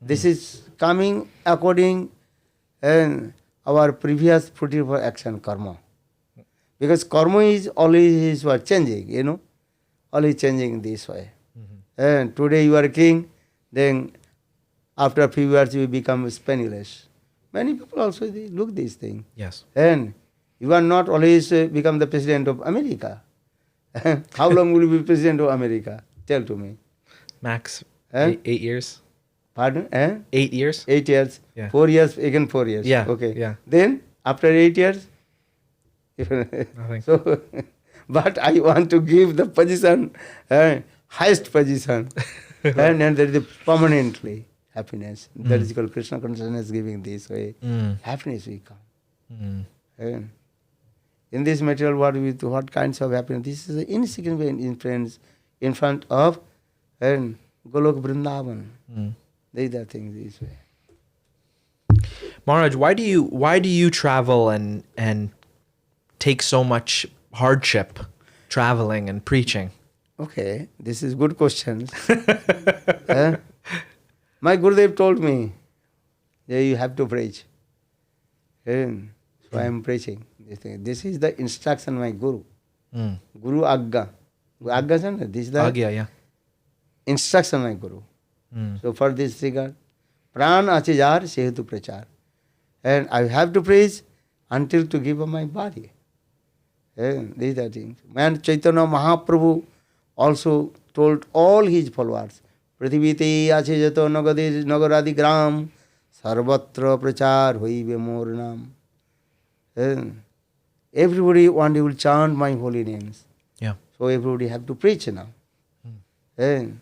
this is coming according our previous fruitful action, karma. Because karma is always changing, always changing this way. And today you are a king, then after a few years you become penniless. Many people also they look this thing. Yes. And you are not always become the president of America. How long will you be president of America? Tell to me. Max 8 years. Pardon? 8 years. 8 years. Yeah. 4 years, again 4 years. Yeah. Okay. Yeah. Then, after 8 years? Nothing. So, but I want to give the position, highest position. and there is the permanently happiness. That is called Krishna consciousness giving this way. Happiness will come. And in this material world, with what kinds of happiness? This is an insignificant influence in front of Golok Vrindavan. These are things this way. Mahārāja, why do you travel and take so much hardship traveling and preaching? Okay, this is good questions. My Gurudev told me that you have to preach. So I am preaching. This is the instruction my Guru. Guru Agga. Agga is this is the Agya, yeah. instruction my Guru. So for this regard, pran achajar sehetu prachar. And I have to preach until to give up my body. And these are things. And Chaitanya Mahaprabhu also told all his followers, Prithivite ache jato nagaradi gram sarvatra prachar hoibe mor nam. And everybody one day will chant my holy names. Yeah. So everybody have to preach now. And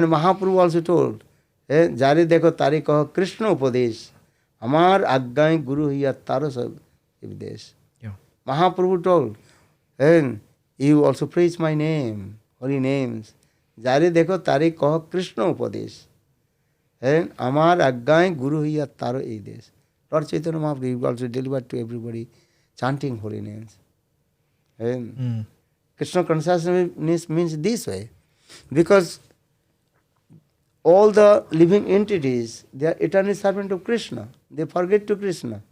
Mahaprabhu also told, Jare dekho tare kaho Kṛṣṇa upadesh, amar aggain guru hiya taro sab upadesh. Mahaprabhu told, and you also preach my name, holy names. Jare dekho tare kaho Kṛṣṇa upadesh. And amar aggain guru hiya taro upadesh. Lord Chaitanya Mahaprabhu also delivered to everybody chanting holy names. And Krishna consciousness means this way. Because all the living entities, they are eternal servant of Krishna. They forget to Krishna.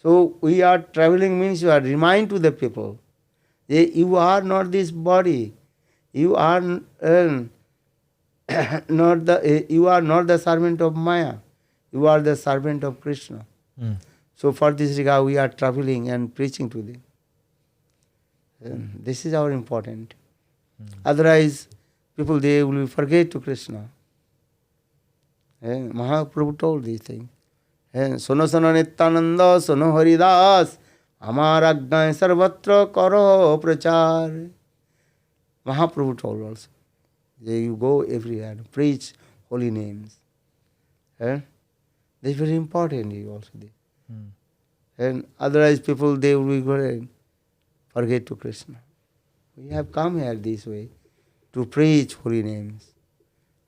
So we are traveling means you are remind to the people, you are not this body. You are not the servant of Maya. You are the servant of Krishna. So for this regard, we are traveling and preaching to them. And this is our important. Otherwise, people they will forget to Krishna. And Mahaprabhu told these things. And Sono Sono Nityananda, Sono Haridas, Amar Ajnai Sarvatra Karo Prachar. Mahaprabhu told also. You go everywhere, preach holy names. And this is very important also. And otherwise people they will be going forget to Krishna. We have come here this way to preach holy names.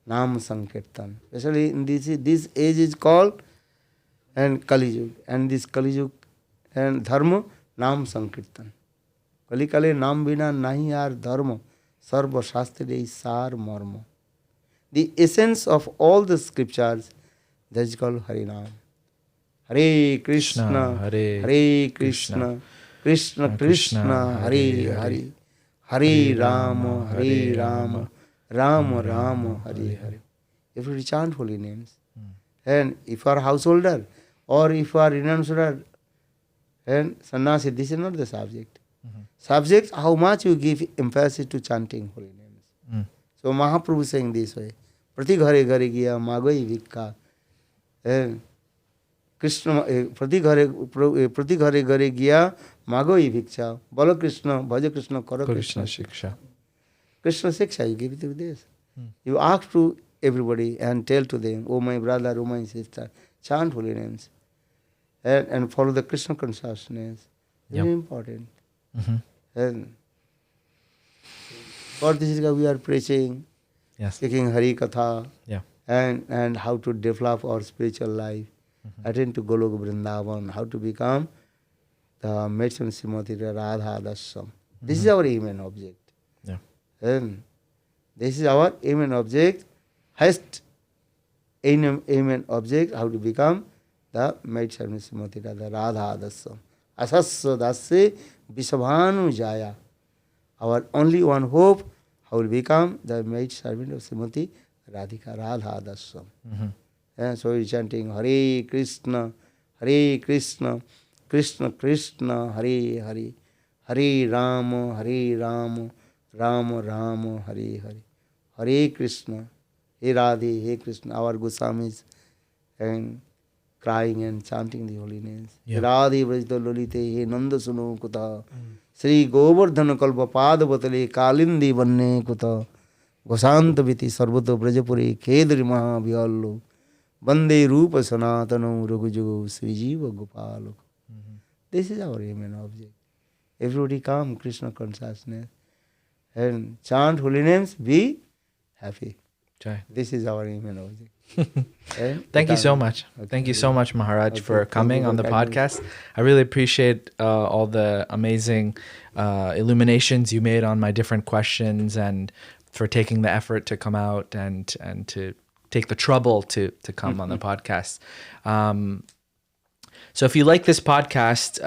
Nam Sankirtan. Especially in this age is called and Kali Yuga. And this Kali Yuga and Dharma, Nam Sankirtan. Kali Kali Nam Bina Nahi Ar Dharma. Sarva Shastre Sar Marma. The essence of all the scriptures, that is called Harinam. Hare Krishna, Hare Krishna, Krishna Krishna, Hare Hare, Hare Rama, Hare Rama, Rama Rama, Hare Hare. If you chant holy names, and if you are householder, or if you are renunciator, and sannyasi, this is not the subject. Subject, how much you give emphasis to chanting holy names. So Mahaprabhu saying this way, Prati ghare ghare giya magoi vikka. Krishna, Prati ghare ghare giya magoi vikcha. Bolo Krishna, bhaja Krishna, karo Krishna shiksha. Krishna shiksha, you give it to this. You ask to everybody and tell to them, oh my brother, oh my sister, chant holy names. And follow the Krishna consciousness. Very important. And for this we are preaching, speaking Hari Katha, and how to develop our spiritual life, attend to Golok Vrindavan, how to become the Maidservant Srimati Radha Dasam. This is our aim and object. And this is our aim and object, highest aim and object, how to become the Maidservant Srimati Radha Dasam. Asasya Dasya Visabhanu Jaya. Our only one hope, how will become the maid servant of Srimati Radhika Radha Dasam. And so we are chanting Hare Krishna, Krishna Krishna, Hare Hare, Hare Rama, Rama Rama, Hare Hare. Hare Krishna, He Radhe, He Krishna. Our Goswamis and crying and chanting the holy names. Radhe Vrajta Lolite, He Nanda Suno Kuta, Sri Govardhana Kalpa Pada Vatale, Kalindi Vanne Kuta, Gosanta Viti Sarvato Brajapuri, Kedri Maha Vyallo, Bande Rupa Sanatano, Raguju, Sri Jiva Gopalo. This is our aim and object. Everybody come, Krishna consciousness, and chant holy names, be happy. This is our aim and object. Thank you so much. Thank you so much, Mahārāja, for coming on the podcast. I really appreciate all the amazing illuminations you made on my different questions, and for taking the effort to come out and to take the trouble to come on the podcast. So if you like this podcast,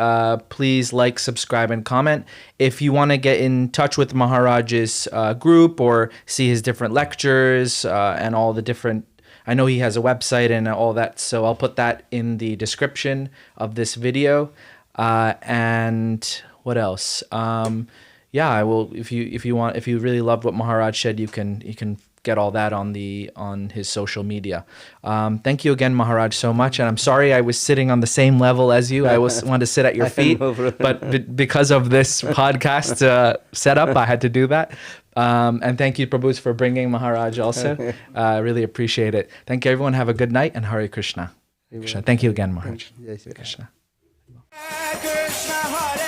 please like, subscribe, and comment. If you want to get in touch with Mahārāja's group or see his different lectures and all the different, I know he has a website and all that, so I'll put that in the description of this video. And what else? I will. If you really loved what Mahārāja said, you can get all that on his social media. Thank you again, Mahārāja, so much. And I'm sorry I was sitting on the same level as you. I wanted to sit at your feet, but because of this podcast setup, I had to do that. And thank you, Prabhus, for bringing Mahārāja also. I really appreciate it. Thank you, everyone. Have a good night, and Hare Kṛṣṇa. Thank you again, Mahārāja. Yes, Kṛṣṇa. Kṛṣṇa, Hare